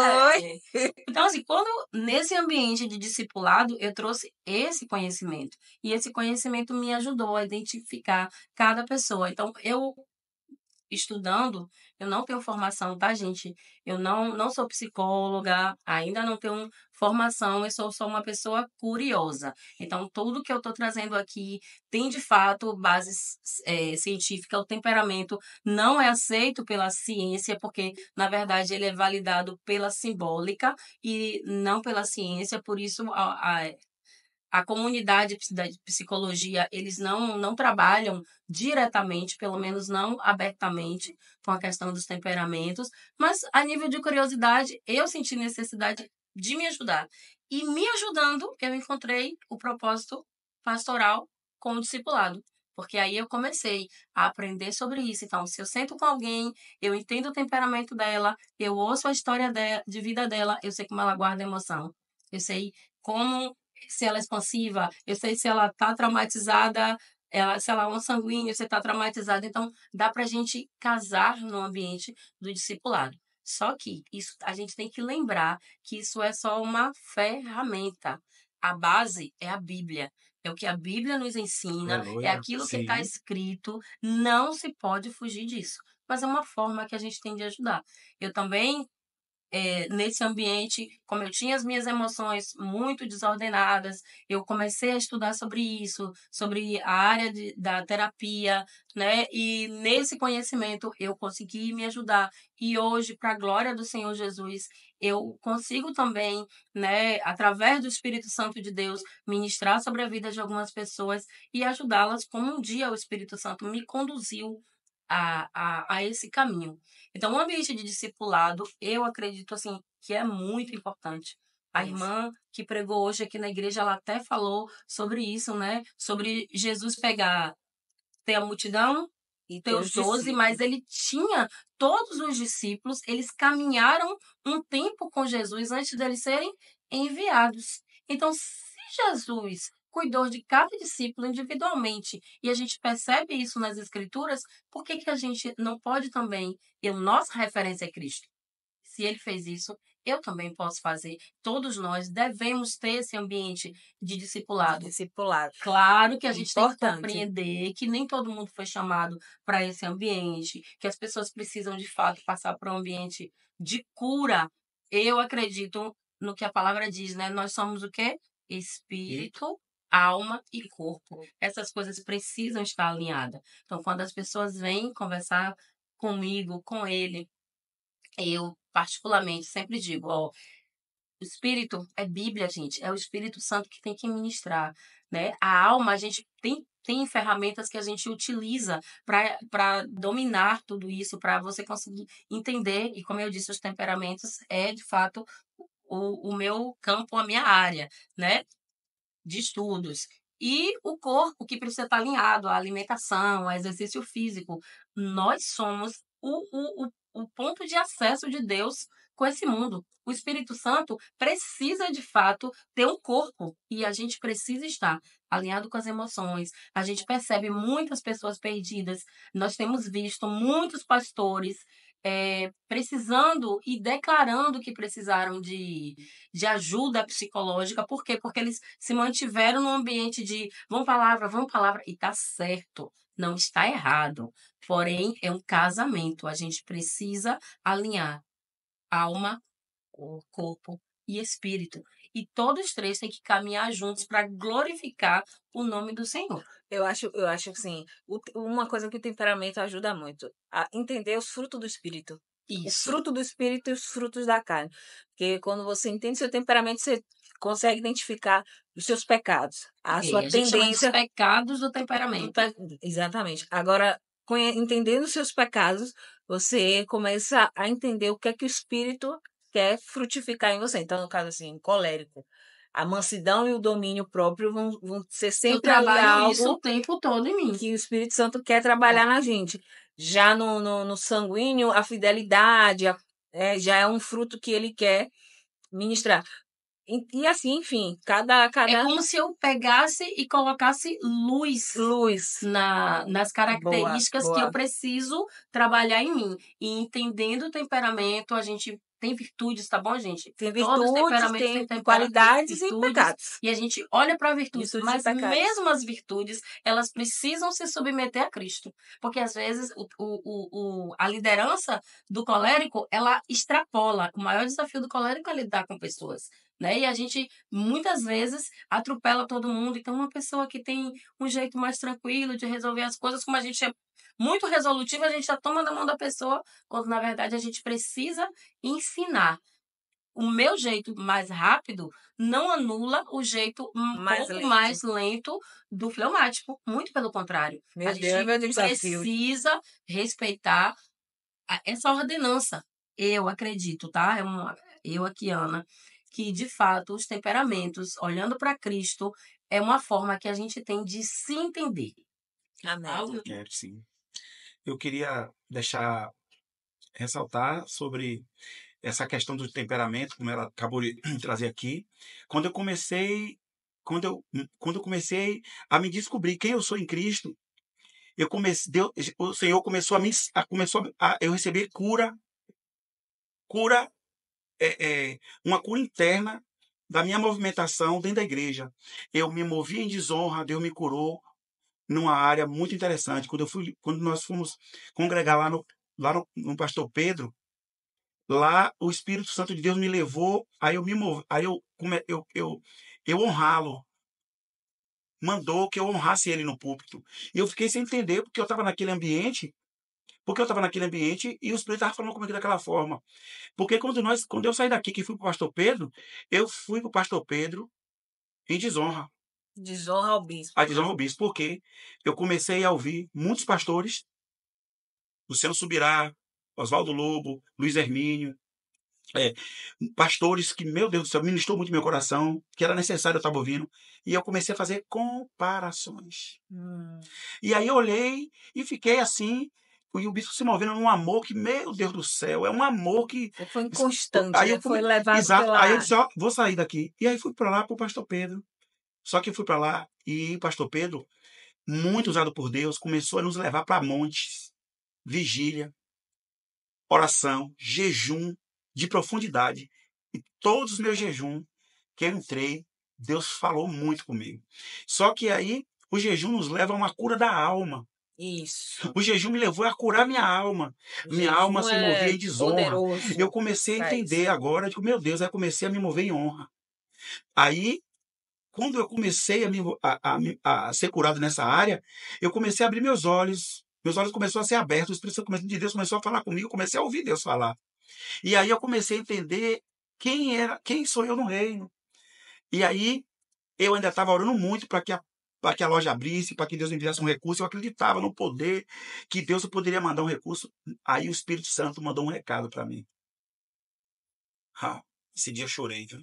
né?
foi.
Então, assim, quando nesse ambiente de discipulado, eu trouxe esse conhecimento. E esse conhecimento me ajudou a identificar cada pessoa. Então, eu estudando, eu não tenho formação, tá, gente? Eu não sou psicóloga, ainda não tenho formação, eu sou só uma pessoa curiosa. Então, tudo que eu estou trazendo aqui tem, de fato, base científica. O temperamento não é aceito pela ciência, porque, na verdade, ele é validado pela simbólica e não pela ciência, por isso a comunidade da psicologia, eles não trabalham diretamente, pelo menos não abertamente, com a questão dos temperamentos, mas a nível de curiosidade, eu senti necessidade de me ajudar. E me ajudando, eu encontrei o propósito pastoral com o discipulado. Porque aí eu comecei a aprender sobre isso. Então, se eu sento com alguém, eu entendo o temperamento dela, eu ouço a história de vida dela, eu sei como ela guarda emoção. Eu sei como se ela é expansiva, eu sei se ela está traumatizada ela, sei lá, um sanguíneo, você está traumatizado. Então, dá para a gente casar no ambiente do discipulado. Só que isso, a gente tem que lembrar que isso é só uma ferramenta. A base é a Bíblia. É o que a Bíblia nos ensina, é
Aleluia.
aquilo que está
Sim.
escrito, não se pode fugir disso. Mas é uma forma que a gente tem de ajudar. Eu também nesse ambiente, como eu tinha as minhas emoções muito desordenadas, eu comecei a estudar sobre isso, sobre a área da terapia, né? E nesse conhecimento eu consegui me ajudar. E hoje, para a glória do Senhor Jesus, eu consigo também, né, através do Espírito Santo de Deus, ministrar sobre a vida de algumas pessoas e ajudá-las como um dia o Espírito Santo me conduziu a esse caminho. Então, o ambiente de discipulado, eu acredito assim que é muito importante. A
Isso.
irmã que pregou hoje aqui na igreja, ela até falou sobre isso, né? Sobre Jesus pegar, ter a multidão,
E
ter
teus
os 12, mas
discípulos.
ele tinha todos os discípulos, eles caminharam um tempo com Jesus antes deles serem enviados. Então, se Jesus cuidou de cada discípulo individualmente, e a gente percebe isso nas Escrituras, por que que a gente não pode também? E a nossa referência é Cristo. Se ele fez isso, eu também posso fazer. Todos nós devemos ter esse ambiente de discipulado.
Discipulado.
Claro que a gente tem que
Importante.
compreender que nem todo mundo foi chamado para esse ambiente, que as pessoas precisam de fato passar por um ambiente de cura. Eu acredito no que a palavra diz, né? Nós somos o quê? Espírito, alma e corpo. Essas coisas precisam estar alinhadas. Então, quando as pessoas vêm conversar comigo, com ele, eu particularmente sempre digo, ó, o Espírito é Bíblia, gente. É o Espírito Santo que tem que ministrar, né? A alma, a gente tem ferramentas que a gente utiliza para dominar tudo isso, para você conseguir entender. E como eu disse, os temperamentos é, de fato, o meu campo, a minha área, né? De estudos. E o corpo, que precisa estar alinhado à alimentação, ao exercício físico. Nós somos o ponto de acesso de Deus com esse mundo. O Espírito Santo precisa, de fato, ter um corpo. E a gente precisa estar alinhado com as emoções. A gente percebe muitas pessoas perdidas. Nós temos visto muitos pastores precisando e declarando que precisaram de ajuda psicológica. Por quê? Porque eles se mantiveram num ambiente de vamos palavra, e tá certo, não está errado. Porém, é um casamento. A gente precisa alinhar alma, corpo e espírito. E todos os três têm que caminhar juntos para glorificar o nome do Senhor.
Eu acho assim, uma coisa que o temperamento ajuda muito, a entender os frutos do espírito. O
Isso.
fruto do espírito e os frutos da carne. Porque quando você entende seu temperamento, você consegue identificar os seus pecados, a
Ok,
sua
a gente chama dos
tendência.
pecados do temperamento.
Exatamente. Agora, entendendo os seus pecados, você começa a entender o que é que o espírito quer frutificar em você. Então, no caso assim, colérico, a mansidão e o domínio próprio vão ser
Eu
sempre ali
trabalho isso o
algo
tempo todo em mim.
que o Espírito Santo quer trabalhar na gente. Já no sanguíneo, a fidelidade já é um fruto que ele quer ministrar. E assim, enfim,
É
cada
como se eu pegasse e colocasse luz
luz.
nas
Boa,
características que eu
boa.
preciso trabalhar em mim. E entendendo o temperamento, a gente tem virtudes, tá bom, gente?
Tem
Todos os
virtudes,
temperamentos
tem
têm
qualidades e
virtudes,
pecados.
e a gente olha para virtudes,
Virtudes e
mas
pecados.
mesmo as virtudes, elas precisam se submeter a Cristo. Porque às vezes a liderança do colérico, ela extrapola. O maior desafio do colérico é lidar com pessoas. Né? E a gente muitas vezes atropela todo mundo. Então, uma pessoa que tem um jeito mais tranquilo de resolver as coisas, como a gente é muito resolutivo, a gente já toma na mão da pessoa, quando na verdade a gente precisa ensinar. O meu jeito mais rápido não anula o jeito um
Mais
pouco
lento.
mais lento do fleumático. Muito pelo contrário.
Meu
A
Deus, é
gente
meu desafio.
precisa respeitar essa ordenança. Eu acredito, tá? Eu aqui, Ana, que de fato os temperamentos, olhando para Cristo, é uma forma que a gente tem de se entender.
Amém.
Algo
Sim. Eu queria ressaltar sobre essa questão do temperamento, como ela acabou de trazer aqui. Quando eu comecei quando eu comecei a me descobrir quem eu sou em Cristo, o Senhor começou a eu receber cura, uma cura interna da minha movimentação dentro da igreja. Eu me movi em desonra, Deus me curou numa área muito interessante. Quando nós fomos congregar no Pastor Pedro, lá o Espírito Santo de Deus me levou, aí eu me movi, aí eu honrá-lo. Mandou que eu honrasse ele no púlpito. E eu fiquei sem entender porque eu estava naquele ambiente, e o Espírito estava falando comigo daquela forma. Porque quando eu saí daqui, que fui para o Pastor Pedro, eu fui para o Pastor Pedro em desonra.
Desonra ao bispo.
A desonra ao bispo, porque eu comecei a ouvir muitos pastores, Luciano Subirá, Oswaldo Lobo, Luiz Hermínio, pastores que, meu Deus do céu, ministrou muito meu coração, que era necessário eu estar ouvindo, e eu comecei a fazer comparações. E aí eu olhei e fiquei assim, e o bispo se movendo num amor que, meu Deus do céu, é um amor que...
Você foi inconstante,
Aí
né?
eu
Foi levado
Exato.
pela...
Aí eu disse, ó, vou sair daqui. E aí fui para lá para o Pastor Pedro. Só que eu fui para lá e o Pastor Pedro, muito usado por Deus, começou a nos levar para montes, vigília, oração, jejum de profundidade. E todos os meus jejuns que eu entrei, Deus falou muito comigo. Só que aí o jejum nos leva a uma cura da alma.
Isso.
O jejum me levou a curar minha alma. Minha alma se movia em desonra. Eu comecei a entender agora, digo, meu Deus, aí comecei a me mover em honra. Aí, quando eu comecei a ser curado nessa área, eu comecei a abrir meus olhos. Meus olhos começaram a ser abertos, o Espírito Santo de Deus começou a falar comigo, eu comecei a ouvir Deus falar. E aí eu comecei a entender quem sou eu no reino. E aí eu ainda estava orando muito para que a loja abrisse, para que Deus enviasse um recurso. Eu acreditava no poder que Deus poderia mandar um recurso. Aí o Espírito Santo mandou um recado para mim. Esse dia eu chorei, viu?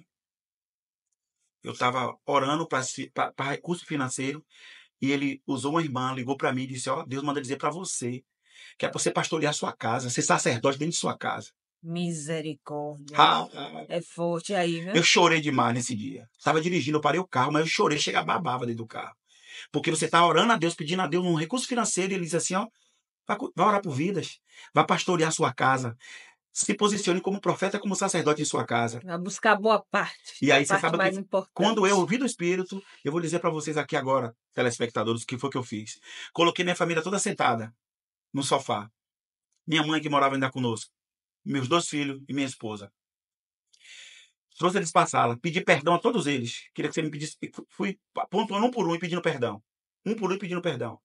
Eu estava orando para recurso financeiro e ele usou uma irmã, ligou para mim e disse, ó, Deus manda dizer para você que é para você pastorear a sua casa, ser sacerdote dentro de sua casa.
Misericórdia. É forte aí, viu?
Eu chorei demais nesse dia. Estava dirigindo, eu parei o carro, mas eu chorei, chega a babava dentro do carro. Porque você está orando a Deus, pedindo a Deus um recurso financeiro, e ele diz assim, ó, vai orar por vidas, vai pastorear a sua casa, se posicione como profeta, como sacerdote em sua casa.
Vai buscar boa parte.
E aí você sabe
mais importante.
Quando eu ouvi do Espírito, eu vou dizer para vocês aqui agora, telespectadores, o que foi que eu fiz. Coloquei minha família toda sentada no sofá. Minha mãe que morava ainda conosco, meus 2 filhos e minha esposa. Trouxe eles para a sala, pedi perdão a todos eles. Queria que você me pedisse. Fui pontuando um por um e pedindo perdão. Um por um e pedindo perdão.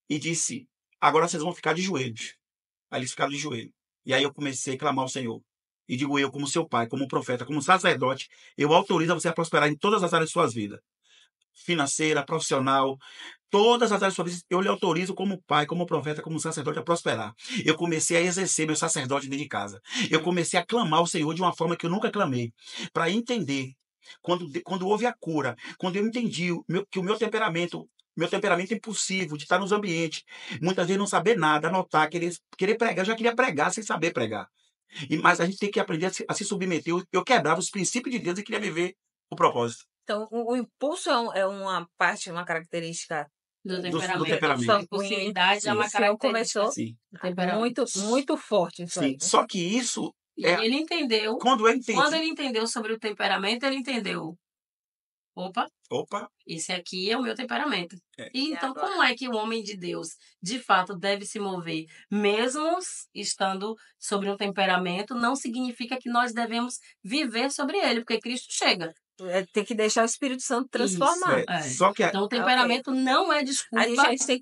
E disse, agora vocês vão ficar de joelhos. Aí eles ficaram de joelho. E aí eu comecei a clamar ao Senhor. E digo eu, como seu pai, como profeta, como sacerdote, eu autorizo você a prosperar em todas as áreas de suas vidas. Financeira, profissional, todas as áreas de sua vida, eu lhe autorizo como pai, como profeta, como sacerdote a prosperar. Eu comecei a exercer meu sacerdote dentro de casa. Eu comecei a clamar ao Senhor de uma forma que eu nunca clamei. Para entender, quando houve a cura, quando eu entendi que o meu temperamento impulsivo, de estar nos ambientes, muitas vezes não saber nada, anotar, querer pregar, eu já queria pregar sem saber pregar. Mas a gente tem que aprender a se submeter. Eu quebrava os princípios de Deus e queria viver o propósito.
Então, o impulso é uma parte, uma característica
do
temperamento.
A impulsividade é uma característica
começou muito, muito forte. Isso aí.
Só que isso...
ele entendeu.
Quando ele
entendeu sobre o temperamento, ele entendeu. Opa, esse aqui é o meu temperamento. E então, como é que o homem de Deus, de fato, deve se mover? Mesmo estando sobre um temperamento, não significa que nós devemos viver sobre ele, porque Cristo chega.
Tem que deixar o Espírito Santo transformar.
Só que
então, o temperamento não é desculpa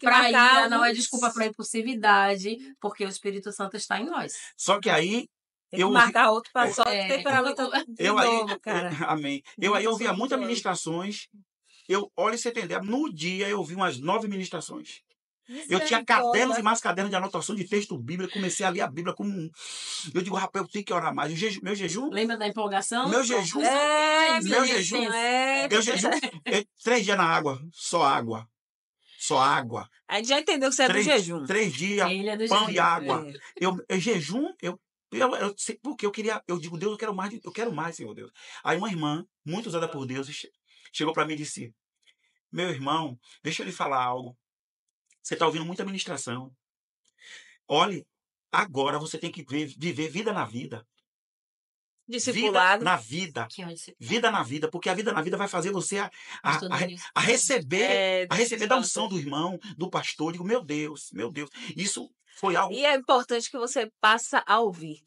para ira,
não é desculpa para impulsividade, porque o Espírito Santo está em nós.
Só que aí...
Tem que marcar outro para só temperamento novo, cara.
Amém. Eu aí ouvia muitas ministrações. Olha, você entender, no dia eu ouvi umas 9 ministrações. Eu tinha cadernos e mais cadernos de anotação de texto bíblico. Comecei a ler a Bíblia como eu digo, rapaz, eu tenho que orar mais. Meu jejum...
Lembra da empolgação?
Meu jejum...
meu
jejum... Eu jejum 3 dias na água. Só água.
A gente já entendeu que você é do jejum.
3 dias, pão e água. Eu jejum... Eu sei porque eu digo, Deus, eu quero mais, Senhor Deus. Aí uma irmã, muito usada por Deus, chegou para mim e disse: meu irmão, deixa eu lhe falar algo. Você está ouvindo muita ministração. Olhe, agora você tem que viver vida na vida. Vida
Discipulado.
na vida.
Que é o discipulado.
Vida na vida, porque a vida na vida vai fazer você
Pastor
a
Denilson.
receber, a receber da unção
discipulado.
do irmão, do pastor. Digo, meu Deus. Isso foi algo,
E é importante que você passe a ouvir.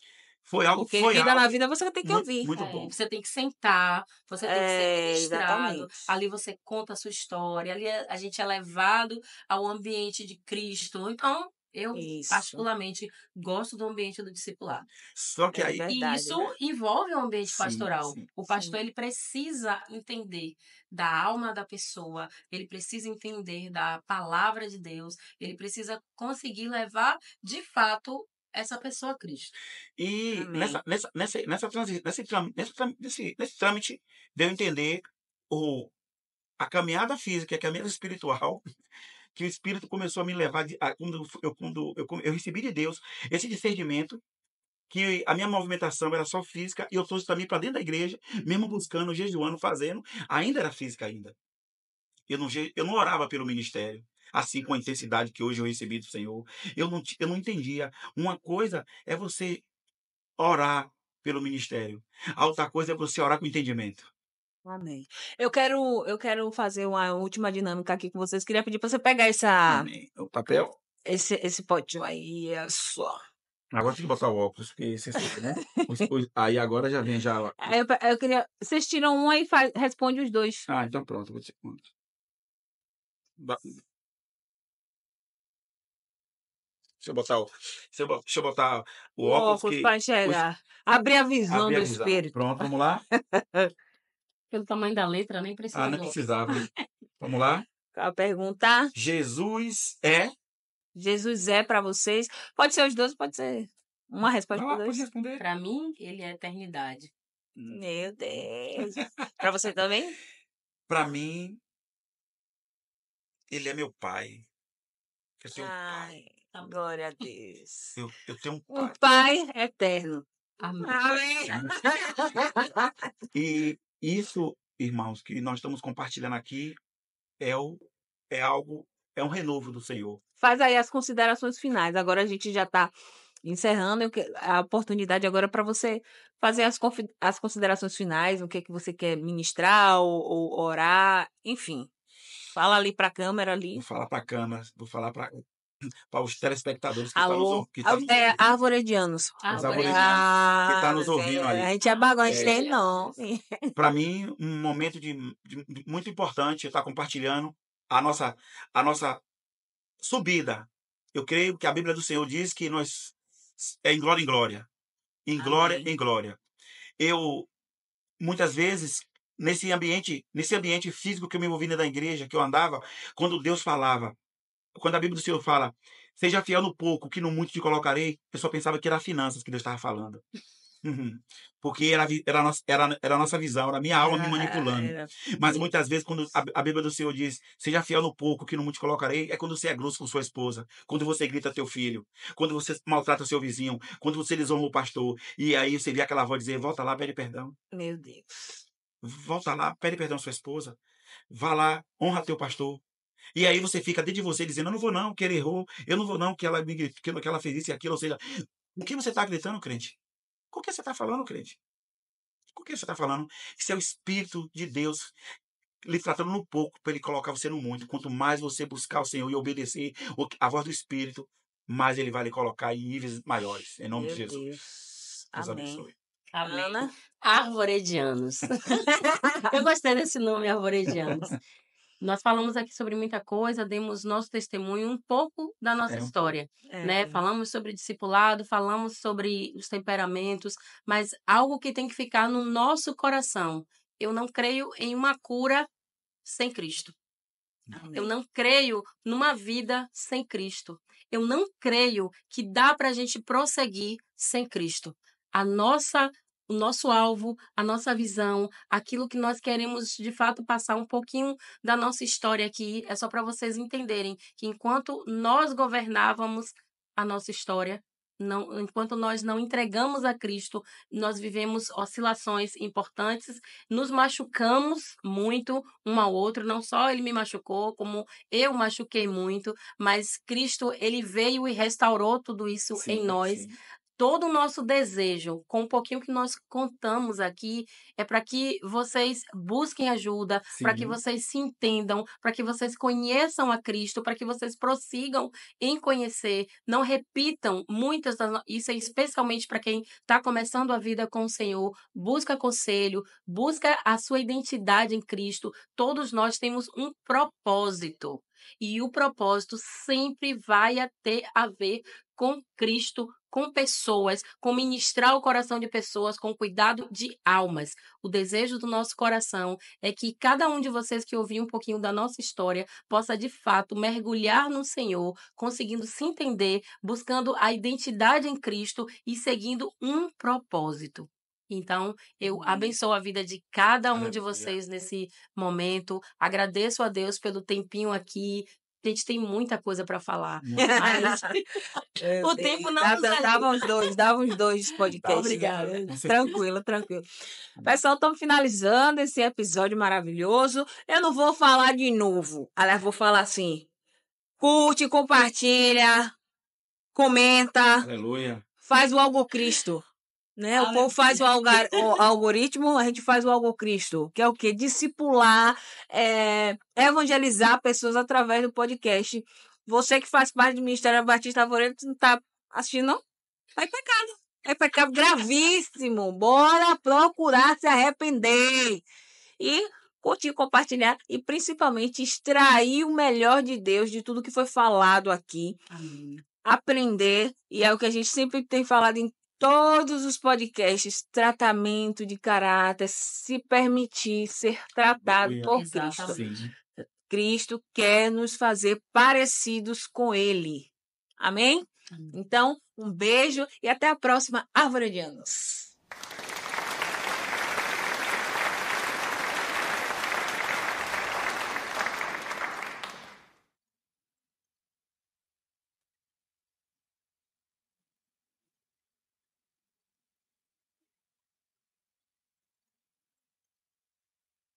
Porque
foi
vida
algo
na vida você tem que ouvir.
muito bom.
Você tem que sentar, você tem que ser ministrado.
Exatamente.
Ali você conta a sua história, ali a gente é levado ao ambiente de Cristo. Então, eu
Isso.
particularmente gosto do ambiente do discipulado.
Só que
É
aí,
E
verdade.
isso envolve o ambiente
Sim,
pastoral.
sim,
O pastor ele precisa entender da alma da pessoa, ele precisa entender da palavra de Deus, ele precisa conseguir levar de fato essa pessoa a Cristo.
E
Amém.
nesse trâmite de eu entender a caminhada física e a caminhada espiritual, que o Espírito começou a me levar, quando eu recebi de Deus esse discernimento, que a minha movimentação era só física, e eu trouxe também para dentro da igreja, mesmo buscando, jejuando, fazendo, ainda era física ainda. Eu não orava pelo ministério, assim com a intensidade que hoje eu recebi do Senhor. Eu não entendia. Uma coisa é você orar pelo ministério. A outra coisa é você orar com entendimento.
Amém. Eu quero fazer uma última dinâmica aqui com vocês. Queria pedir para você pegar essa,
Amém. O papel?
esse potinho aí, é só.
Agora tem que botar o óculos, porque você sabe, né? Aí agora já vem já.
Aí eu queria. Vocês tiram um e responde os dois.
Ah, então pronto. Deixa eu botar o
O
óculos
óculos
que.
para enxergar. Abrir a visão
Abrir
do
a visão.
espírito.
Pronto, vamos lá?
Pelo tamanho da letra, nem precisa.
Ah, não precisava. Vamos lá?
A pergunta:
Jesus é.
Jesus é para vocês? Pode ser os dois, pode ser uma resposta
Vai
para
lá, pode
dois.
responder.
Para mim, ele é a eternidade.
Meu Deus. Para você também?
Para mim, ele é meu pai. Eu tenho um pai.
Ai, glória a Deus.
Eu tenho um
Um
pai.
pai eterno.
Amém.
Amém.
E isso, irmãos, que nós estamos compartilhando aqui é um renovo do Senhor.
Faz aí as considerações finais. Agora a gente já está encerrando. A oportunidade agora para você fazer as considerações finais, o que você quer ministrar ou orar, enfim. Fala ali para a câmera ali.
Vou falar para a câmera, vou falar para os telespectadores que
Alô,
estão nos
arvoredianos.
Os
Arvoredianos.
arvoredianos que estão nos ouvindo
A
aí.
gente é bagunça,
É.
tem nome.
Para mim, um momento de muito importante estar compartilhando a nossa subida. Eu creio que a Bíblia do Senhor diz que nós é em glória em glória. Em glória
Amém.
em glória. Eu, muitas vezes, nesse ambiente físico que eu me envolvi dentro da igreja, que eu andava, quando Deus falava, quando a Bíblia do Senhor fala, seja fiel no pouco, que no muito te colocarei, eu só pensava que era finanças que Deus estava falando. Porque era a nossa visão, era a minha alma me manipulando. Mas muitas vezes, quando a Bíblia do Senhor diz, seja fiel no pouco, que no muito te colocarei, é quando você é grosso com sua esposa, quando você grita teu filho, quando você maltrata seu vizinho, quando você desonra o pastor, e aí você vê aquela voz dizer, volta lá, pede perdão.
Meu Deus.
Volta lá, pede perdão à sua esposa. Vá lá, honra teu pastor. E aí você fica dentro de você dizendo, eu não vou não, que ele errou, eu não vou não, que ela fez isso e aquilo, ou seja, o que você está gritando, crente? Com o que você está falando, crente? Com o que você está falando? Isso é o Espírito de Deus lhe tratando no pouco para ele colocar você no muito. Quanto mais você buscar o Senhor e obedecer a voz do Espírito, mais ele vai lhe colocar em níveis maiores. Em nome
Meu
de Jesus.
Deus.
Deus
Amém.
abençoe.
Amém.
Ana?
Arvoredianos. Eu gostei desse nome, Arvoredianos. Nós falamos aqui sobre muita coisa, demos nosso testemunho, um pouco da nossa história, né? Falamos sobre discipulado, falamos sobre os temperamentos, mas algo que tem que ficar no nosso coração. Eu não creio em uma cura sem Cristo. Eu não creio numa vida sem Cristo. Eu não creio que dá para a gente prosseguir sem Cristo. O nosso alvo, a nossa visão, aquilo que nós queremos de fato passar um pouquinho da nossa história aqui, é só para vocês entenderem que enquanto nós governávamos a nossa história, enquanto nós não entregamos a Cristo, nós vivemos oscilações importantes, nos machucamos muito um ao outro, não só ele me machucou, como eu machuquei muito, mas Cristo, ele veio e restaurou tudo isso em
Sim,
nós.
sim.
Todo o nosso desejo, com um pouquinho que nós contamos aqui, é para que vocês busquem ajuda, para que
Sim.
vocês se entendam, para que vocês conheçam a Cristo, para que vocês prossigam em conhecer, não repitam muitas isso é especialmente para quem está começando a vida com o Senhor, busca conselho, busca a sua identidade em Cristo. Todos nós temos um propósito, e o propósito sempre vai ter a ver com Cristo, com pessoas, com ministrar o coração de pessoas, com cuidado de almas. O desejo do nosso coração é que cada um de vocês que ouviu um pouquinho da nossa história possa, de fato, mergulhar no Senhor, conseguindo se entender, buscando a identidade em Cristo e seguindo um propósito. Então, eu abençoo a vida de cada um de
Aleluia.
vocês nesse momento. Agradeço a Deus pelo tempinho aqui. A gente tem muita coisa para falar, mas o tempo não nos ajuda.
Dava uns dois podcasts.
Obrigada.
Tranquilo, tranquilo. Pessoal, estamos finalizando esse episódio maravilhoso. Eu não vou falar de novo. Aliás, vou falar assim. Curte, compartilha, comenta,
Aleluia.
faz o Algo Cristo. Né? O povo faz o algoritmo, a gente faz o Algo Cristo, que é o quê? Discipular, evangelizar pessoas através do podcast. Você que faz parte do Ministério Batista Alvoredo, não está assistindo, não? Tá em pecado. É pecado gravíssimo. Bora procurar se arrepender. E curtir, compartilhar e principalmente extrair o melhor de Deus de tudo que foi falado aqui.
Amém.
Aprender, e é o que a gente sempre tem falado em todos os podcasts, tratamento de caráter, se permitir ser tratado
Aleluia.
por
Exatamente.
Cristo.
Sim.
Cristo quer nos fazer parecidos com Ele. Amém?
Amém.
Então, um beijo e até a próxima Árvore de Anos.